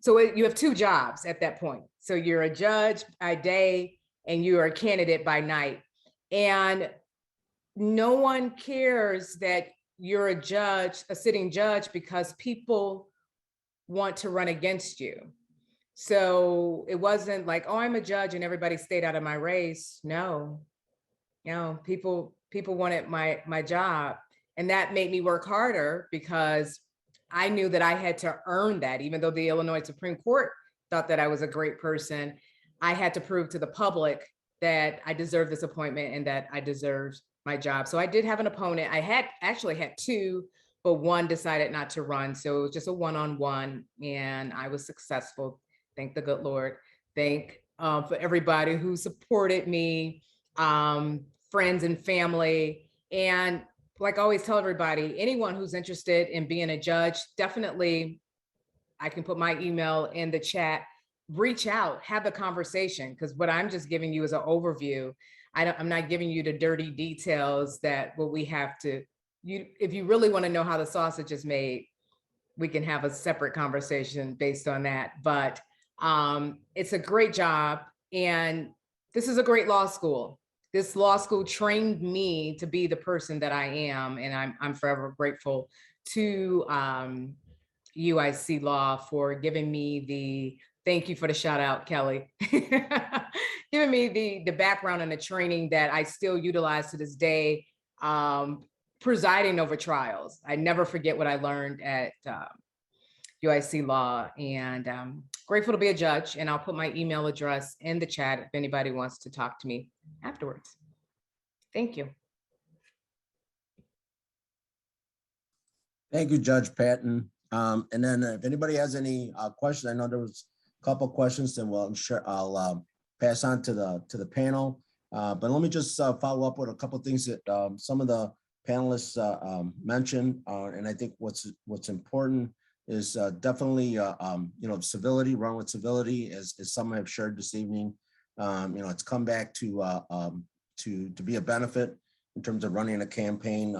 So you have 2 jobs at that point. So you're a judge by day, and you are a candidate by night. And no one cares that you're a judge, a sitting judge, because people want to run against you. So it wasn't like, oh, I'm a judge and everybody stayed out of my race. No, people wanted my job. And that made me work harder because I knew that I had to earn that. Even though the Illinois Supreme Court thought that I was a great person, I had to prove to the public that I deserved this appointment and that I deserved my job. So I did have an opponent. I had actually had two, but one decided not to run. So it was just a one-on-one, and I was successful. Thank the good Lord. Thank for everybody who supported me, friends and family. And like I always tell everybody, anyone who's interested in being a judge, definitely, I can put my email in the chat, reach out, have the conversation, because what I'm just giving you is an overview. I'm not giving you the dirty details that what we have to, if you really want to know how the sausage is made, we can have a separate conversation based on that. But it's a great job, and this is a great law school. This law school trained me to be the person that I am, and I'm forever grateful to UIC Law for giving me the, thank you for the shout out, Kelly, giving me the background and the training that I still utilize to this day, presiding over trials. I never forget what I learned at UIC Law, and grateful to be a judge. And I'll put my email address in the chat if anybody wants to talk to me afterwards. Thank you. Thank you, Judge Patton. And then if anybody has any questions, I know there was a couple questions, and well, I'm sure I'll pass on to the panel. But let me just follow up with a couple of things that some of the panelists mentioned, and I think what's important is definitely civility, run with civility, as some have shared this evening. It's come back to be a benefit in terms of running a campaign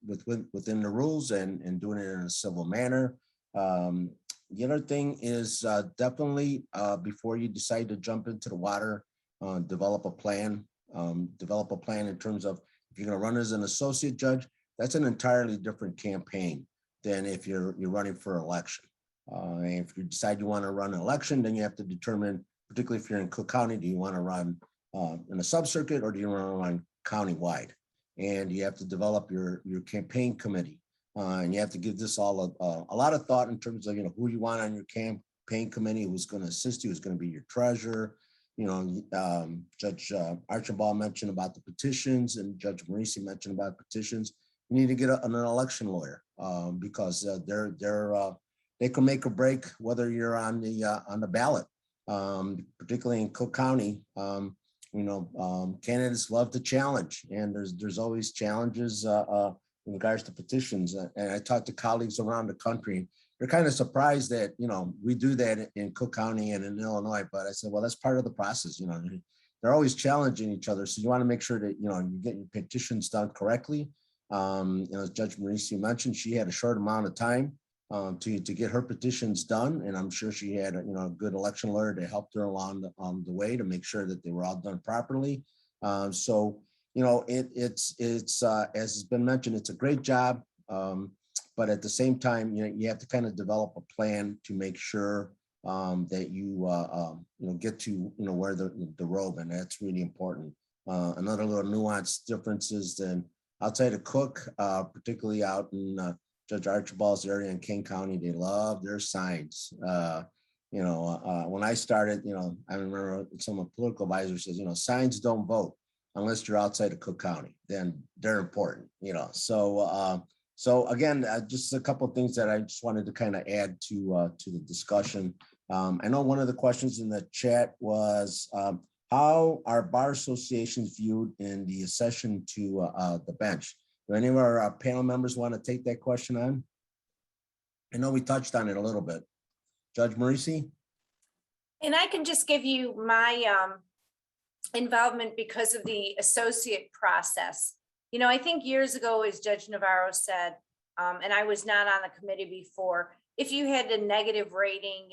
within the rules and doing it in a civil manner. The other thing is definitely before you decide to jump into the water, develop a plan. Develop a plan in terms of, if you're going to run as an associate judge, that's an entirely different campaign than if you're running for election. And if you decide you want to run an election, then you have to determine, particularly if you're in Cook County, do you want to run in a sub-circuit, or do you want to run countywide? And you have to develop your campaign committee. And you have to give this all a lot of thought in terms of, who you want on your campaign committee, who's going to assist you, who's going to be your treasurer. Judge Archambeault mentioned about the petitions, and Judge Marisie mentioned about petitions. You need to get an election lawyer because they can make or break whether you're on the ballot. Particularly in Cook County, candidates love to challenge, and there's always challenges in regards to petitions. And I talked to colleagues around the country. They're kind of surprised that, we do that in Cook County and in Illinois, but I said, well, that's part of the process. They're always challenging each other. So you want to make sure that, you get your petitions done correctly. As Judge Marisie mentioned, she had a short amount of time to get her petitions done. And I'm sure she had, a good election lawyer to help her along the way to make sure that they were all done properly. It's as has been mentioned, it's a great job. But at the same time, you have to kind of develop a plan to make sure that you get to, wear the robe, and that's really important. Another little nuanced differences than outside of Cook, particularly out in Judge Archambault's area in King County, they love their signs. When I started, I remember some of the political advisors says, signs don't vote unless you're outside of Cook County, then they're important, So again, just a couple of things that I just wanted to kind of add to the discussion. I know one of the questions in the chat was how are bar associations viewed in the accession to the bench? Do any of our panel members want to take that question on? I know we touched on it a little bit. Judge Marisie? And I can just give you my involvement because of the associate process. I think years ago, as Judge Navarro said, and I was not on the committee before, if you had a negative rating,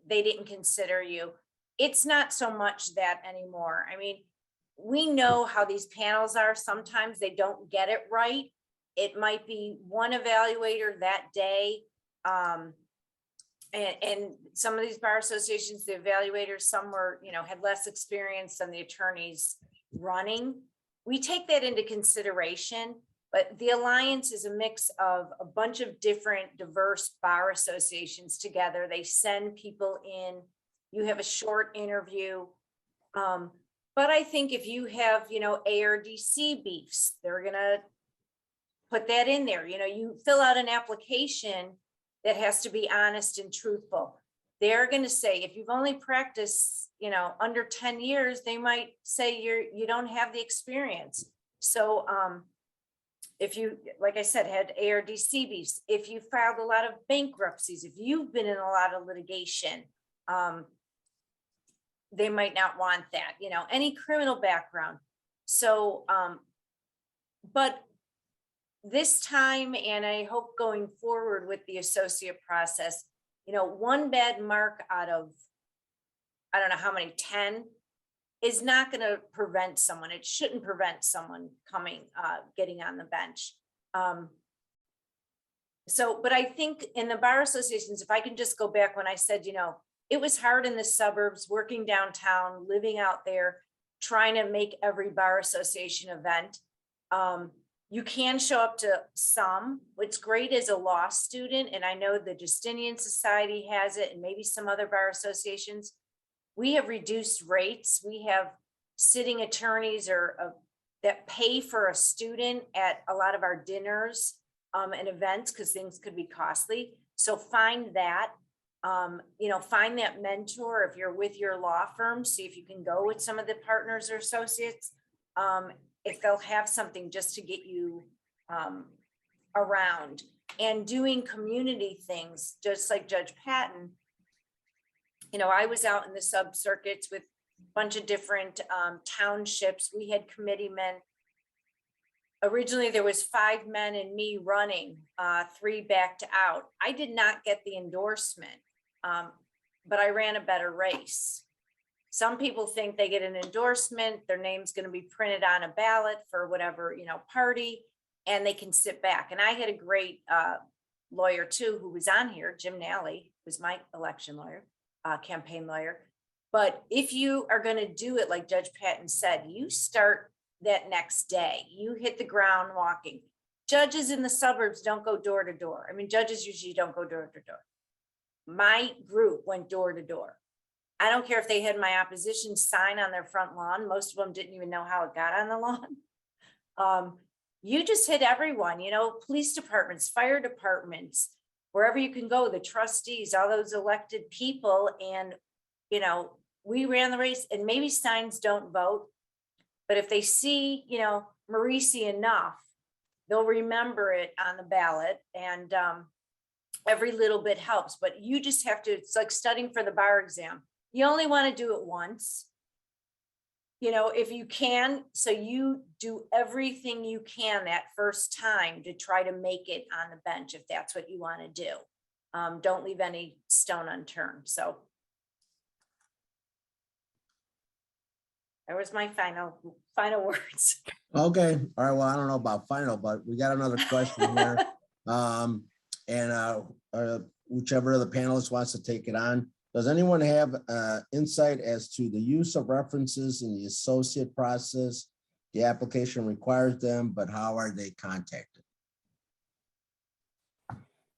they didn't consider you. it's not so much that anymore. I mean, we know how these panels are. Sometimes they don't get it right. It might be one evaluator that day. And some of these bar associations, the evaluators, some were, had less experience than the attorneys running. We take that into consideration, but the Alliance is a mix of a bunch of different diverse bar associations together. They send people in, you have a short interview. But I think if you have, ARDC beefs, they're gonna put that in there. You fill out an application that has to be honest and truthful. They're going to say, if you've only practiced, under 10 years, they might say you don't have the experience. So if you, like I said, had ARDC beefs, if you filed a lot of bankruptcies, if you've been in a lot of litigation, they might not want that, any criminal background. So, but this time, and I hope going forward with the associate process, one bad mark out of, I don't know how many, 10 is not going to prevent someone. It shouldn't prevent someone getting on the bench. But I think in the bar associations, if I can just go back when I said, it was hard in the suburbs, working downtown, living out there, trying to make every bar association event. You can show up to some. What's great as a law student, and I know the Justinian Society has it, and maybe some other bar associations, we have reduced rates. We have sitting attorneys that pay for a student at a lot of our dinners and events because things could be costly. So find that, find that mentor if you're with your law firm. See if you can go with some of the partners or associates. If they'll have something just to get you around, and doing community things, just like Judge Patton. I was out in the sub circuits with a bunch of different townships. We had committee men. Originally, there was 5 men and me running, 3 backed out. I did not get the endorsement, but I ran a better race. Some people think they get an endorsement, their name's going to be printed on a ballot for whatever, party, and they can sit back. And I had a great lawyer too, who was on here, Jim Nally, was my election lawyer, campaign lawyer. But if you are going to do it, like Judge Patton said, you start that next day, you hit the ground walking. Judges in the suburbs don't go door to door. I mean, judges usually don't go door to door. My group went door to door. I don't care if they had my opposition sign on their front lawn. Most of them didn't even know how it got on the lawn. You just hit everyone, police departments, fire departments, wherever you can go, the trustees, all those elected people. And, we ran the race, and maybe signs don't vote, but if they see, Marisie enough, they'll remember it on the ballot. And every little bit helps, but you just have to, it's like studying for the bar exam. You only want to do it once, if you can. So you do everything you can that first time to try to make it on the bench, if that's what you want to do. Don't leave any stone unturned. So that was my final words. Okay, all right, well, I don't know about final, but we got another question here. Whichever of the panelists wants to take it on. Does anyone have insight as to the use of references in the associate process? The application requires them, but how are they contacted?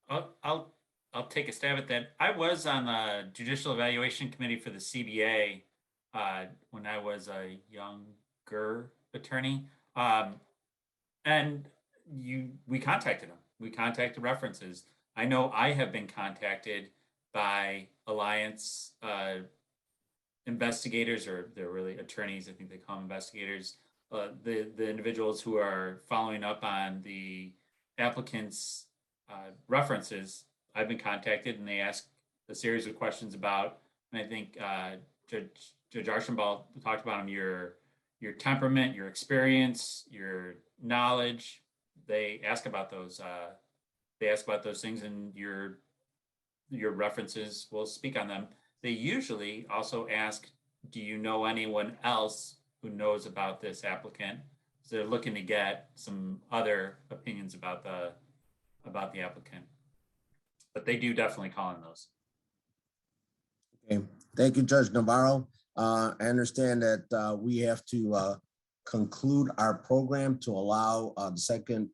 I'll take a stab at that. I was on the Judicial Evaluation Committee for the CBA when I was a younger attorney, and we contacted them. We contacted references. I know I have been contacted by Alliance investigators, or they're really attorneys. I think they call them investigators. The individuals who are following up on the applicants' references. I've been contacted, and they ask a series of questions about. And I think Judge Archambeault talked about them, your temperament, your experience, your knowledge. They ask about those. They ask about those things, and your references will speak on them. they usually also ask, do you know anyone else who knows about this applicant? So they're looking to get some other opinions about the applicant. But they do definitely call in those. Okay, thank you, Judge Navarro. I understand that we have to conclude our program to allow the second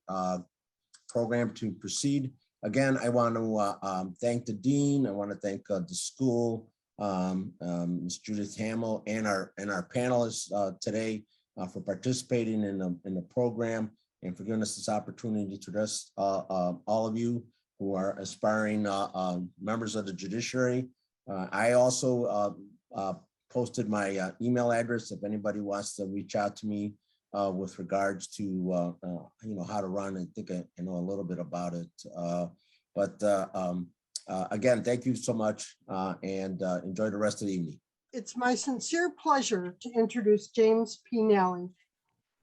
program to proceed. Again, I want to thank the dean. I want to thank the school, Ms. Judith Hamill, and our panelists today for participating in the program and for giving us this opportunity to address all of you who are aspiring members of the judiciary. I also posted my email address if anybody wants to reach out to me with regards to how to run. I think I know a little bit about it. Again, thank you so much and enjoy the rest of the evening. It's my sincere pleasure to introduce James P. Nally.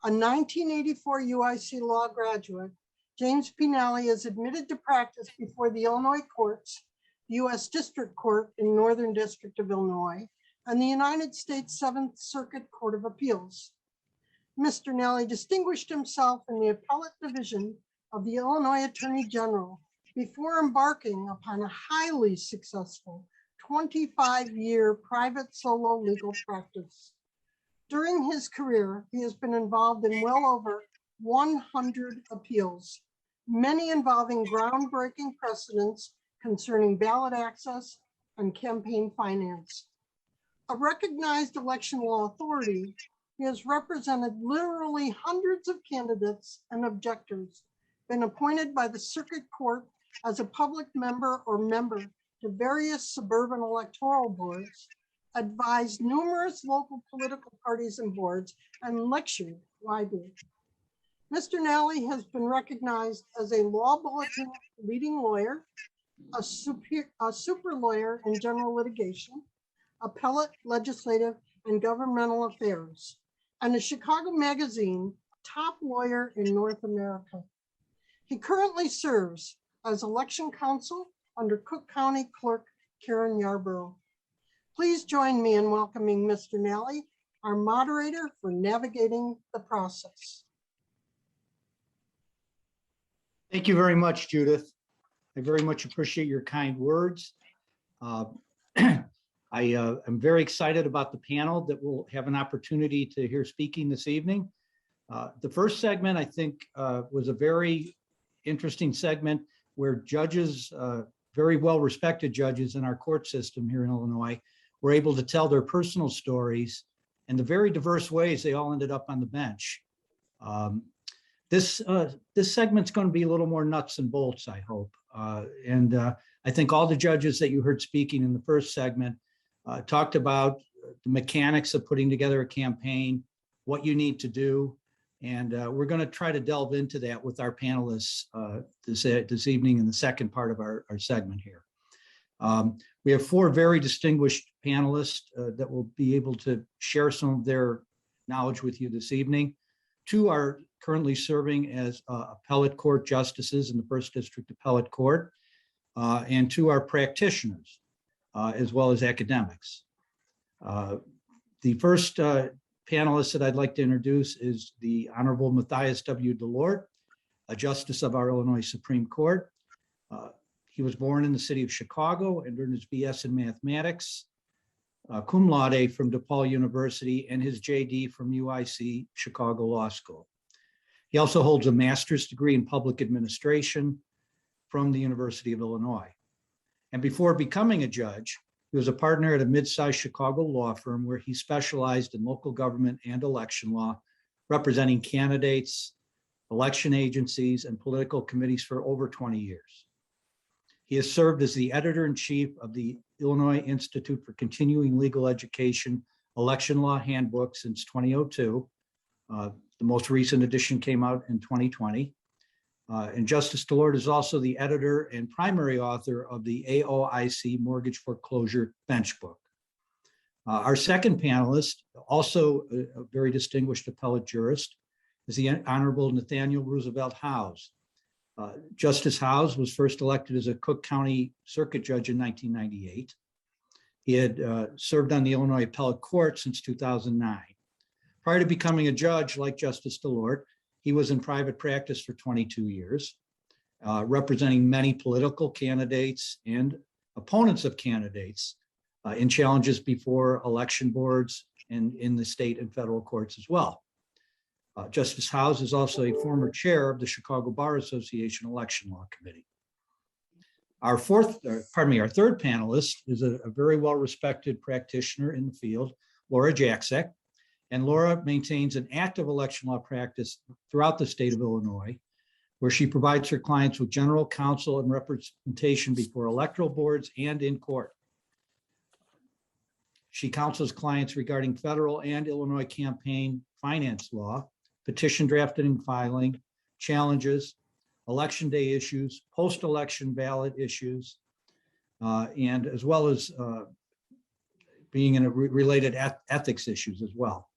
A 1984 UIC law graduate, James P. Nally is admitted to practice before the Illinois courts, the U.S. District Court in Northern District of Illinois, and the United States Seventh Circuit Court of Appeals. Mr. Nally distinguished himself in the appellate division of the Illinois Attorney General before embarking upon a highly successful 25-year private solo legal practice. During his career, he has been involved in well over 100 appeals, many involving groundbreaking precedents concerning ballot access and campaign finance. A recognized election law authority, he has represented literally hundreds of candidates and objectors, been appointed by the circuit court as a public member or member to various suburban electoral boards, advised numerous local political parties and boards, and lectured widely. Mr. Nally has been recognized as a Law Bulletin leading lawyer, a super lawyer in general litigation, appellate, legislative, and governmental affairs, and a Chicago Magazine top lawyer in North America. He currently serves as election counsel under Cook County Clerk Karen Yarborough. Please join me in welcoming Mr. Nally, our moderator for navigating the process. Thank you very much, Judith. I very much appreciate your kind words. I am very excited about the panel that we'll have an opportunity to hear speaking this evening. The first segment, I think, was a very interesting segment where judges, very well-respected judges in our court system here in Illinois, were able to tell their personal stories and the very diverse ways they all ended up on the bench. This segment's going to be a little more nuts and bolts, I hope. I think all the judges that you heard speaking in the first segment talked about the mechanics of putting together a campaign, what you need to do. And we're going to try to delve into that with our panelists this evening in the second part of our segment here. We have four very distinguished panelists that will be able to share some of their knowledge with you this evening. Two are currently serving as appellate court justices in the First District Appellate Court, and two are practitioners, as well as academics. The first panelist that I'd like to introduce is the Honorable Matthias W. DeLorde, a justice of our Illinois Supreme Court. He was born in the city of Chicago and earned his BS in mathematics, cum laude from DePaul University, and his JD from UIC Chicago Law School. He also holds a master's degree in public administration from the University of Illinois. And before becoming a judge, he was a partner at a mid-sized Chicago law firm where he specialized in local government and election law, representing candidates, election agencies, and political committees for over 20 years. He has served as the editor-in-chief of the Illinois Institute for Continuing Legal Education Election Law Handbook since 2002. The most recent edition came out in 2020. And Justice DeLorde is also the editor and primary author of the AOIC Mortgage Foreclosure Bench Book. Our second panelist, also a very distinguished appellate jurist, is the Honorable Nathaniel Roosevelt Howes. Justice Howes was first elected as a Cook County Circuit Judge in 1998. He had served on the Illinois Appellate Court since 2009. Prior to becoming a judge like Justice DeLorde, he was in private practice for 22 years, representing many political candidates and opponents of candidates in challenges before election boards and in the state and federal courts as well. Justice House is also a former chair of the Chicago Bar Association Election Law Committee. Our third panelist is a very well-respected practitioner in the field, Laura Jaczek. And Laura maintains an active election law practice throughout the state of Illinois, where she provides her clients with general counsel and representation before electoral boards and in court. She counsels clients regarding federal and Illinois campaign finance law, petition drafting and filing, challenges, election day issues, post-election ballot issues, and as well as being in related ethics issues as well.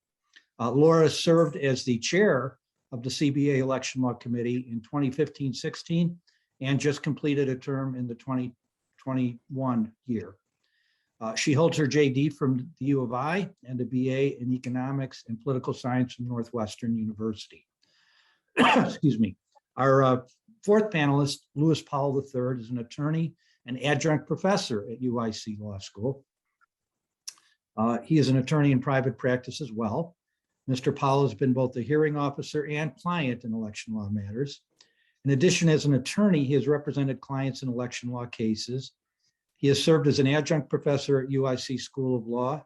Laura served as the chair of the CBA Election Law Committee in 2015-16 and just completed a term in the 2021 year. She holds her JD from the U of I and a BA in Economics and Political Science from Northwestern University. Excuse me. Our fourth panelist, Louis Powell III, is an attorney and adjunct professor at UIC Law School. He is an attorney in private practice as well. Mr. Powell has been both a hearing officer and client in election law matters. In addition, as an attorney, he has represented clients in election law cases. He has served as an adjunct professor at UIC School of Law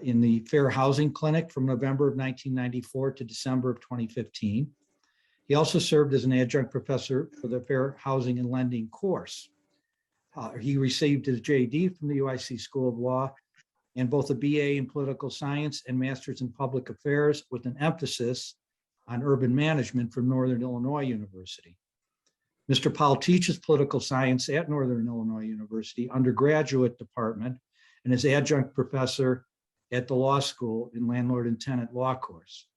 in the Fair Housing Clinic from November of 1994 to December of 2015. He also served as an adjunct professor for the Fair Housing and Lending course. He received his JD from the UIC School of Law and both a BA in political science and master's in public affairs with an emphasis on urban management from Northern Illinois University. Mr. Powell teaches political science at Northern Illinois University undergraduate department and is adjunct professor at the law school in landlord and tenant law course.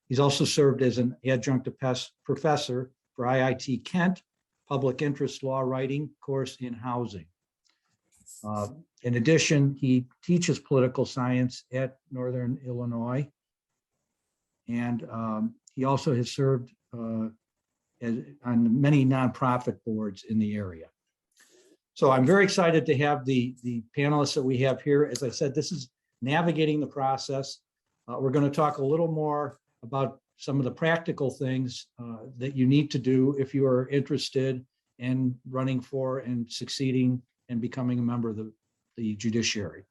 He's also served as an adjunct professor for IIT Kent public interest law writing course in housing. In addition, he teaches political science at Northern Illinois. And he also has served on many nonprofit boards in the area. So I'm very excited to have the panelists that we have here. As I said, this is navigating the process. We're going to talk a little more about some of the practical things that you need to do if you are interested in running for and succeeding and becoming a member of the judiciary.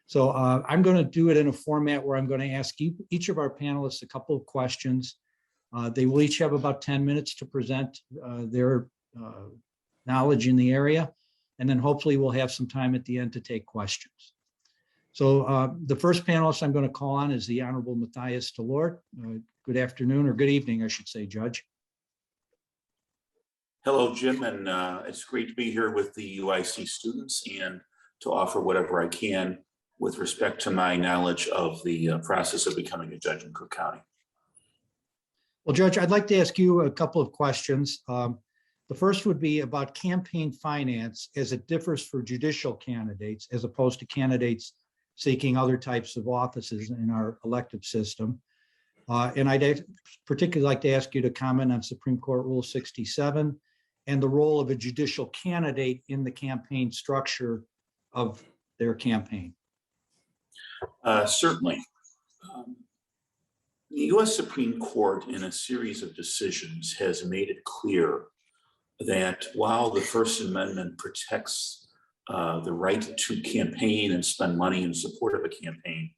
So I'm going to do it in a format where I'm going to ask each of our panelists a couple of questions. They will each have about 10 minutes to present their knowledge in the area. And then hopefully we'll have some time at the end to take questions. So the first panelist I'm going to call on is the Honorable Matthias DeLorde. Good afternoon, or good evening, I should say, Judge. Hello, Jim, and it's great to be here with the UIC students and to offer whatever I can with respect to my knowledge of the process of becoming a judge in Cook County. Well, Judge, I'd like to ask you a couple of questions. The first would be about campaign finance as it differs for judicial candidates as opposed to candidates seeking other types of offices in our elective system. And I'd particularly like to ask you to comment on Supreme Court Rule 67 and the role of a judicial candidate in the campaign structure of their campaign. Certainly. The U.S. Supreme Court, in a series of decisions, has made it clear that while the First Amendment protects the right to campaign and spend money in support of a campaign,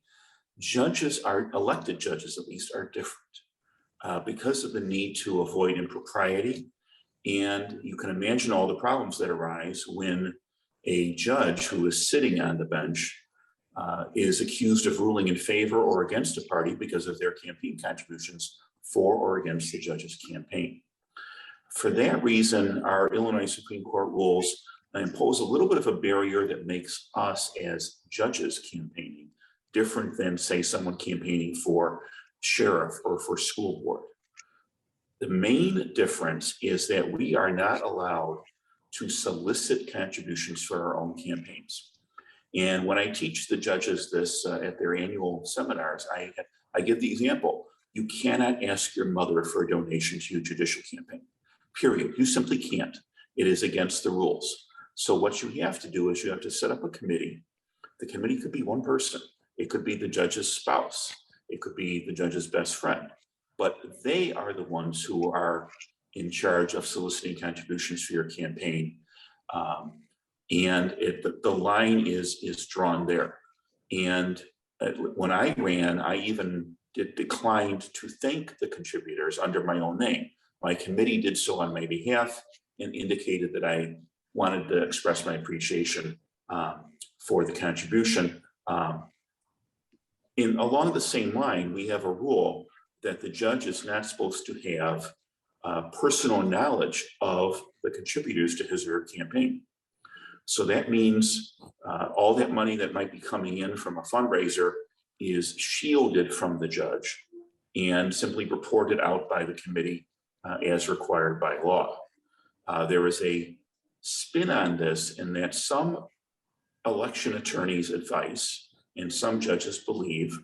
judges are, elected judges at least, are different because of the need to avoid impropriety. And you can imagine all the problems that arise when a judge who is sitting on the bench is accused of ruling in favor or against a party because of their campaign contributions for or against the judge's campaign. For that reason, our Illinois Supreme Court rules impose a little bit of a barrier that makes us as judges campaigning different than, say, someone campaigning for sheriff or for school board. The main difference is that we are not allowed to solicit contributions for our own campaigns. And when I teach the judges this at their annual seminars, I give the example. You cannot ask your mother for a donation to your judicial campaign, period. You simply can't. It is against the rules. So what you have to do is you have to set up a committee. The committee could be one person. It could be the judge's spouse. It could be the judge's best friend. But they are the ones who are in charge of soliciting contributions for your campaign. The line is drawn there. And when I ran, I even declined to thank the contributors under my own name. My committee did so on my behalf and indicated that I wanted to express my appreciation for the contribution. Along the same line, we have a rule that the judge is not supposed to have personal knowledge of the contributors to his or her campaign. So that means all that money that might be coming in from a fundraiser is shielded from the judge and simply reported out by the committee as required by law. There is a spin on this in that some election attorneys' advice and some judges believe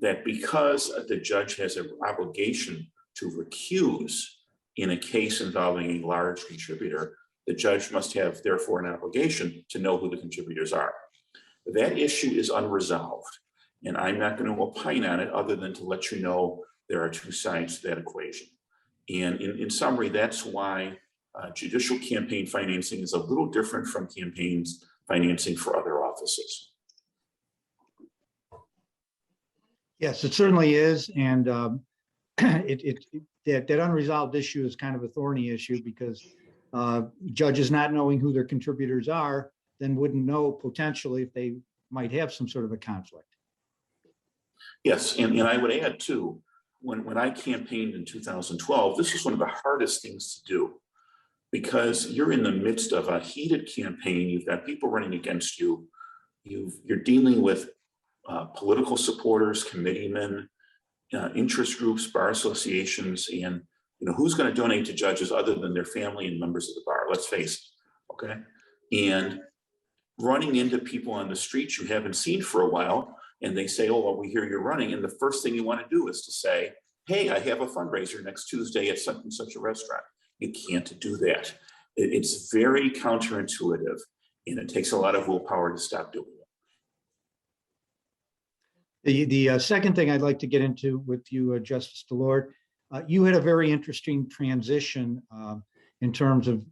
that because the judge has an obligation to recuse in a case involving a large contributor, the judge must have therefore an obligation to know who the contributors are. That issue is unresolved, and I'm not going to opine on it other than to let you know there are two sides to that equation. And in summary, that's why judicial campaign financing is a little different from campaigns financing for other offices. Yes, it certainly is. And that unresolved issue is kind of a thorny issue because judges not knowing who their contributors are then wouldn't know potentially if they might have some sort of a conflict. Yes, and I would add too, when I campaigned in 2012, this was one of the hardest things to do because you're in the midst of a heated campaign. You've got people running against you. You're dealing with political supporters, committeemen, interest groups, bar associations, and who's going to donate to judges other than their family and members of the bar? Let's face it, okay? And running into people on the street you haven't seen for a while, and they say, "Oh, well, we hear you're running," and the first thing you want to do is to say, "Hey, I have a fundraiser next Tuesday at such and such a restaurant." You can't do that. It's very counterintuitive, and it takes a lot of willpower to stop doing it. The second thing I'd like to get into with you, Justice DeLorde, you had a very interesting transition in terms of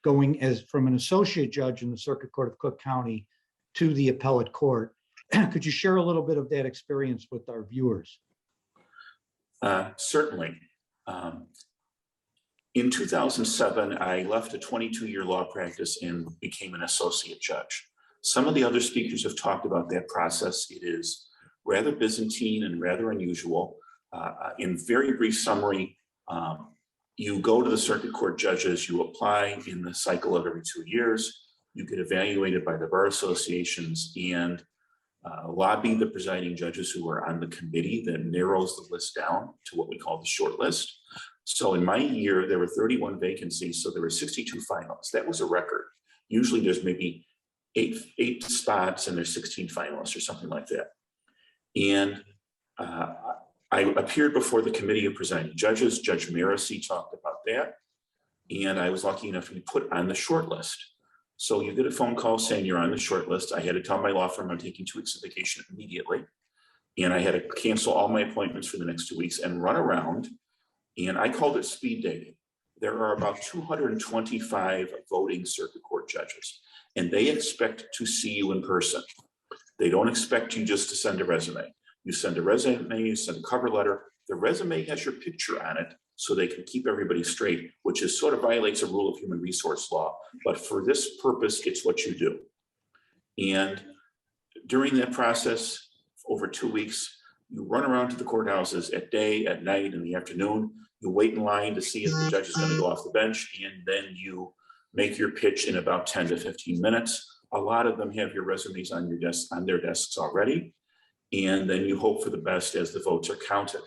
going from an associate judge in the Circuit Court of Cook County to the appellate court. Could you share a little bit of that experience with our viewers? Certainly. In 2007, I left a 22-year law practice and became an associate judge. Some of the other speakers have talked about that process. It is rather Byzantine and rather unusual. In very brief summary, you go to the circuit court judges, you apply in the cycle of every 2 years, you get evaluated by the bar associations and lobby the presiding judges who are on the committee that narrows the list down to what we call the short list. So in my year, there were 31 vacancies, so there were 62 finalists. That was a record. Usually there's maybe eight spots and there's 16 finalists or something like that. And I appeared before the committee of presiding judges. Judge Marisie talked about that. And I was lucky enough to be put on the short list. So you get a phone call saying you're on the short list. I had to tell my law firm I'm taking 2 weeks of vacation immediately. And I had to cancel all my appointments for the next 2 weeks and run around. And I called it speed dating. There are about 225 voting circuit court judges, and they expect to see you in person. They don't expect you just to send a resume. You send a resume, you send a cover letter. The resume has your picture on it so they can keep everybody straight, which is sort of violates a rule of human resource law. But for this purpose, it's what you do. And during that process, over 2 weeks, you run around to the courthouses at day, at night, in the afternoon. You wait in line to see if the judge is going to go off the bench, and then you make your pitch in about 10 to 15 minutes. A lot of them have your resumes on your desk, on their desks already. And then you hope for the best as the votes are counted.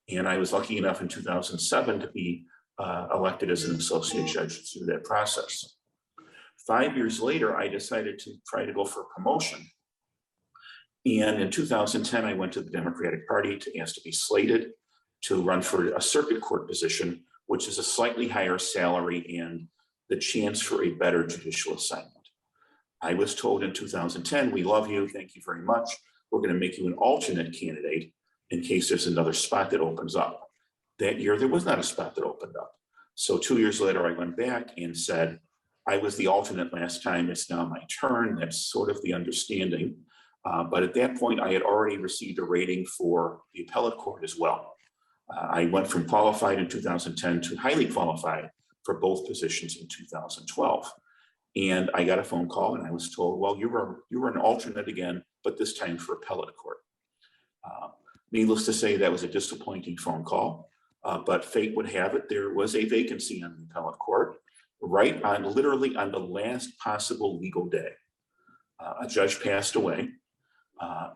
And I was lucky enough in 2007 to be elected as an associate judge through that process. 5 years later, I decided to try to go for a promotion. And in 2010, I went to the Democratic Party to ask to be slated to run for a circuit court position, which is a slightly higher salary and the chance for a better judicial assignment. I was told in 2010, we love you, thank you very much. We're going to make you an alternate candidate in case there's another spot that opens up. That year, there was not a spot that opened up. So 2 years later, I went back and said, I was the alternate last time, it's now my turn. That's sort of the understanding. But at that point, I had already received a rating for the appellate court as well. I went from qualified in 2010 to highly qualified for both positions in 2012. And I got a phone call and I was told, well, you were an alternate again, but this time for appellate court. Needless to say, that was a disappointing phone call, but fate would have it, there was a vacancy on the appellate court, right on, literally on the last possible legal day. A judge passed away,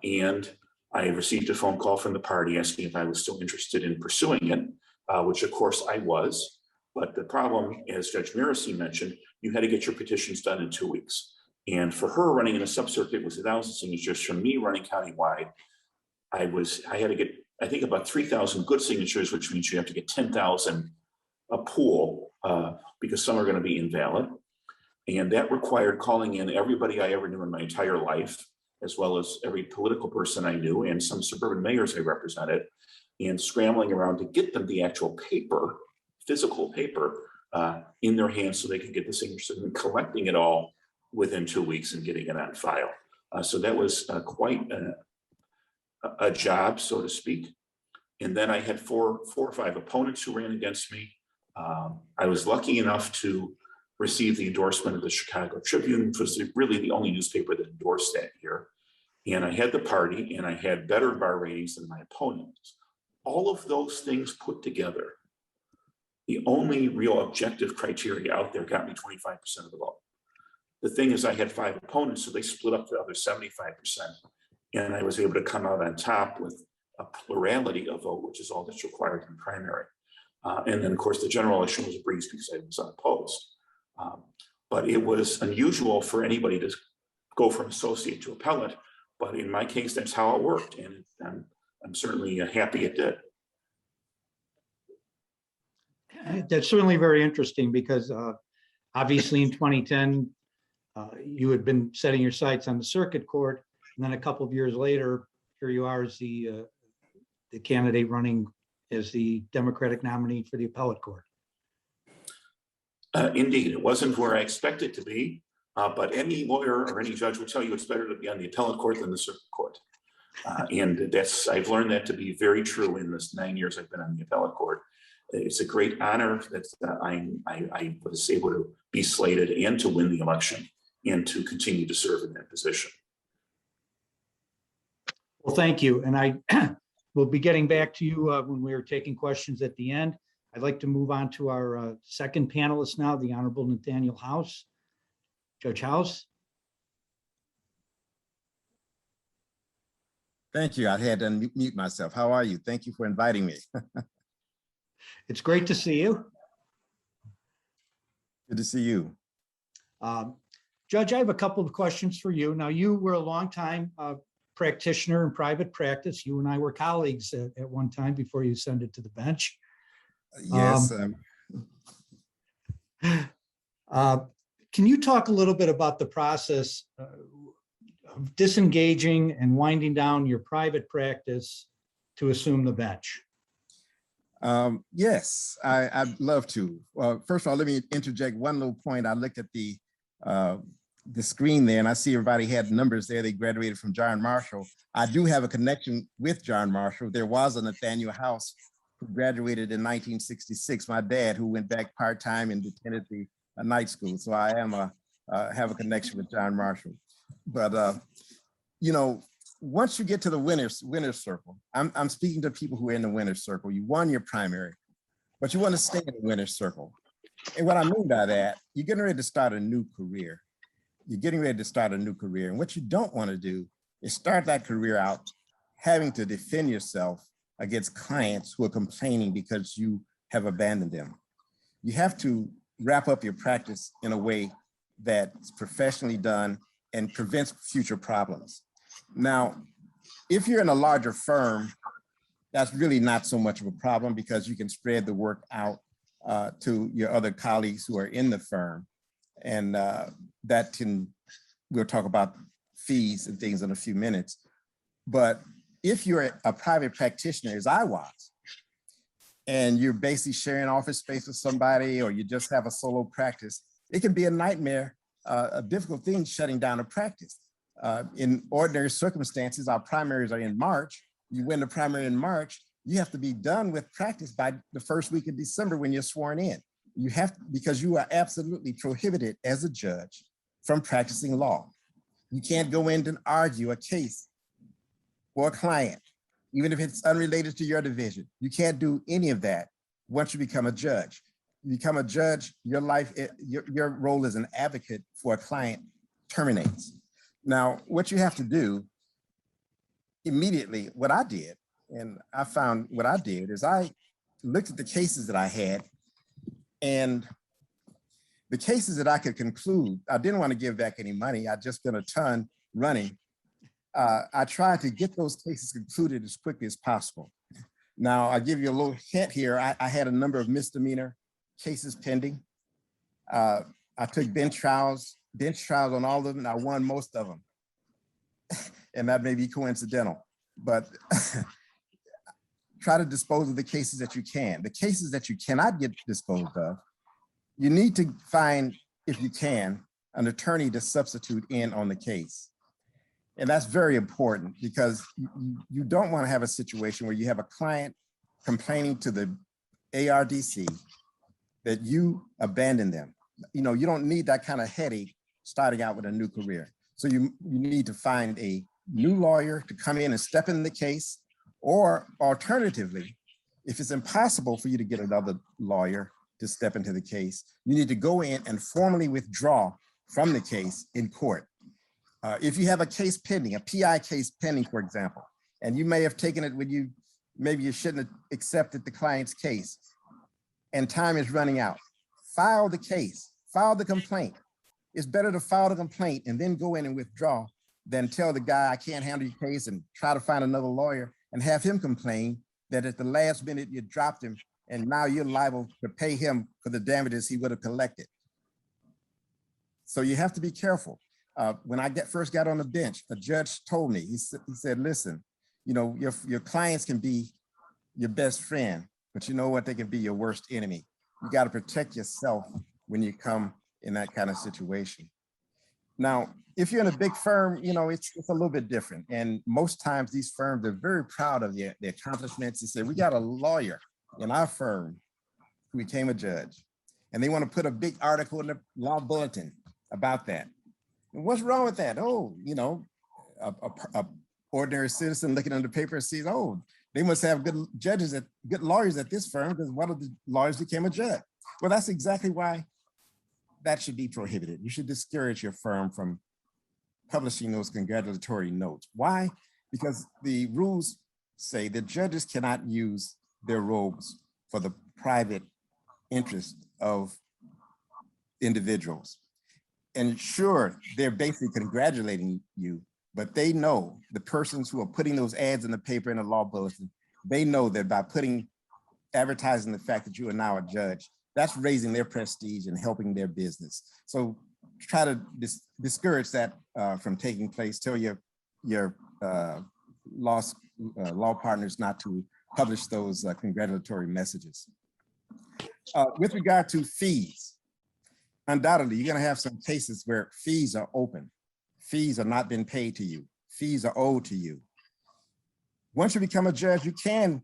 and I received a phone call from the party asking if I was still interested in pursuing it, which of course I was. But the problem, as Judge Marisie mentioned, you had to get your petitions done in 2 weeks. And for her running in a sub-circuit was 1,000 signatures. For me running countywide, I had to get, I think, about 3,000 good signatures, which means you have to get 10,000 a pool because some are going to be invalid. And that required calling in everybody I ever knew in my entire life, as well as every political person I knew and some suburban mayors I represented, and scrambling around to get them the actual paper, physical paper, in their hands so they could get the signatures, and collecting it all within 2 weeks and getting it on file. So that was quite a job, so to speak. And then I had four or five opponents who ran against me. I was lucky enough to receive the endorsement of the Chicago Tribune, which was really the only newspaper that endorsed that year. And I had the party and I had better bar ratings than my opponents. All of those things put together, the only real objective criteria out there got me 25% of the vote. The thing is, I had 5 opponents, so they split up the other 75%. And I was able to come out on top with a plurality of vote, which is all that's required in primary. And then, of course, the general election was a breeze because I was unopposed. But it was unusual for anybody to go from associate to appellate. But in my case, that's how it worked. And I'm certainly happy it did. That's certainly very interesting because obviously in 2010, you had been setting your sights on the circuit court. And then a couple of years later, here you are as the candidate running as the Democratic nominee for the appellate court. Indeed, it wasn't where I expected to be, but any lawyer or any judge will tell you it's better to be on the appellate court than the circuit court. And I've learned that to be very true in this 9 years I've been on the appellate court. It's a great honor that I was able to be slated and to win the election and to continue to serve in that position. Well, thank you. And I will be getting back to you when we are taking questions at the end. I'd like to move on to our second panelist now, the Honorable Nathaniel House. Judge House. Thank you. I had to unmute myself. How are you? Thank you for inviting me. It's great to see you. Good to see you. Judge, I have a couple of questions for you. Now, you were a longtime practitioner in private practice. You and I were colleagues at one time before you ascended to the bench. Yes. Can you talk a little bit about the process of disengaging and winding down your private practice to assume the bench? Yes, I'd love to. First of all, let me interject one little point. I looked at the screen there and I see everybody had numbers there. They graduated from John Marshall. I do have a connection with John Marshall. There was a Nathaniel House who graduated in 1966. My dad, who went back part-time and attended the night school. So I am have a connection with John Marshall. But you know, once you get to the winner's circle, I'm speaking to people who are in the winner's circle. You won your primary, but you want to stay in the winner's circle. And what I mean by that, you're getting ready to start a new career. You're getting ready to start a new career. And what you don't want to do is start that career out having to defend yourself against clients who are complaining because you have abandoned them. You have to wrap up your practice in a way that's professionally done and prevents future problems. Now, if you're in a larger firm, that's really not so much of a problem because you can spread the work out to your other colleagues who are in the firm. And we'll talk about fees and things in a few minutes. But if you're a private practitioner, as I was, and you're basically sharing office space with somebody, or you just have a solo practice, it can be a nightmare, a difficult thing shutting down a practice. In ordinary circumstances, our primaries are in March. You win the primary in March, you have to be done with practice by the first week of December when you're sworn in. You have to, because you are absolutely prohibited as a judge from practicing law. You can't go in and argue a case for a client, even if it's unrelated to your division. You can't do any of that once you become a judge. You become a judge, your life, your role as an advocate for a client terminates. Now, what you have to do immediately, what I did, and I found what I did is I looked at the cases that I had, and the cases that I could conclude, I didn't want to give back any money. I just spent a ton running. I tried to get those cases concluded as quickly as possible. Now, I'll give you a little hint here. I had a number of misdemeanor cases pending. I took bench trials on all of them. I won most of them. And that may be coincidental, but try to dispose of the cases that you can. The cases that you cannot get disposed of, you need to find, if you can, an attorney to substitute in on the case. And that's very important because you don't want to have a situation where you have a client complaining to the ARDC that you abandoned them. You know, you don't need that kind of headache starting out with a new career. So you need to find a new lawyer to come in and step in the case, or alternatively, if it's impossible for you to get another lawyer to step into the case, you need to go in and formally withdraw from the case in court. If you have a case pending, a PI case pending, for example, and you may have taken it when maybe you shouldn't have accepted the client's case and time is running out, file the case, file the complaint. It's better to file the complaint and then go in and withdraw than tell the guy, I can't handle your case, and try to find another lawyer and have him complain that at the last minute you dropped him and now you're liable to pay him for the damages he would have collected. So you have to be careful. When I first got on the bench, a judge told me, he said, listen, you know, your clients can be your best friend, but you know what, they can be your worst enemy. You got to protect yourself when you come in that kind of situation. Now, if you're in a big firm, you know, it's a little bit different. And most times these firms are very proud of their accomplishments. They say, we got a lawyer in our firm who became a judge, and they want to put a big article in the law bulletin about that. And what's wrong with that? Oh, you know, a ordinary citizen looking at the paper and sees, oh, they must have good lawyers at this firm because one of the lawyers became a judge. Well, that's exactly why that should be prohibited. You should discourage your firm from publishing those congratulatory notes. Why? Because the rules say that judges cannot use their robes for the private interest of individuals. And sure, they're basically congratulating you, but they know, the persons who are putting those ads in the paper and the law bulletin, they know that by advertising the fact that you are now a judge, that's raising their prestige and helping their business. So try to discourage that from taking place. Tell your law partners not to publish those congratulatory messages. With regard to fees, undoubtedly, you're going to have some cases where fees are open. Fees are not being paid to you. Fees are owed to you. Once you become a judge, you can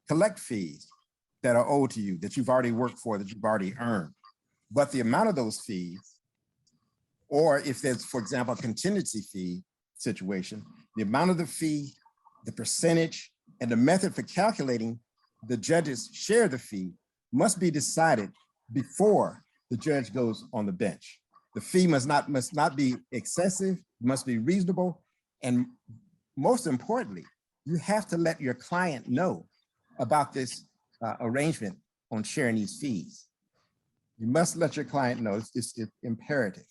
collect fees that are owed to you, that you've already worked for, that you've already earned. But the amount of those fees, or if there's, for example, a contingency fee situation, the amount of the fee, the percentage, and the method for calculating the judge's share of the fee must be decided before the judge goes on the bench. The fee must not be excessive, must be reasonable, and most importantly, you have to let your client know about this arrangement on sharing these fees. You must let your client know. It's imperative.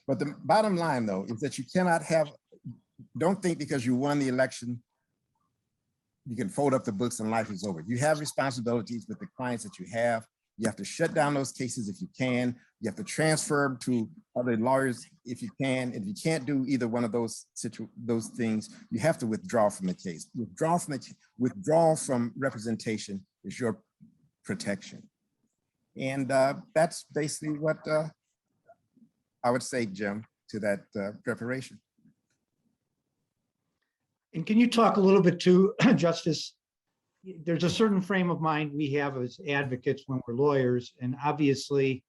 But the bottom line, though, is that you cannot have, don't think because you won the election, you can fold up the books and life is over. You have responsibilities with the clients that you have. You have to shut down those cases if you can. You have to transfer them to other lawyers if you can. If you can't do either one of those things, you have to withdraw from the case. Withdraw from representation is your protection. And that's basically what I would say, Jim, to that preparation. And can you talk a little bit to Justice? There's a certain frame of mind we have as advocates when we're lawyers, and obviously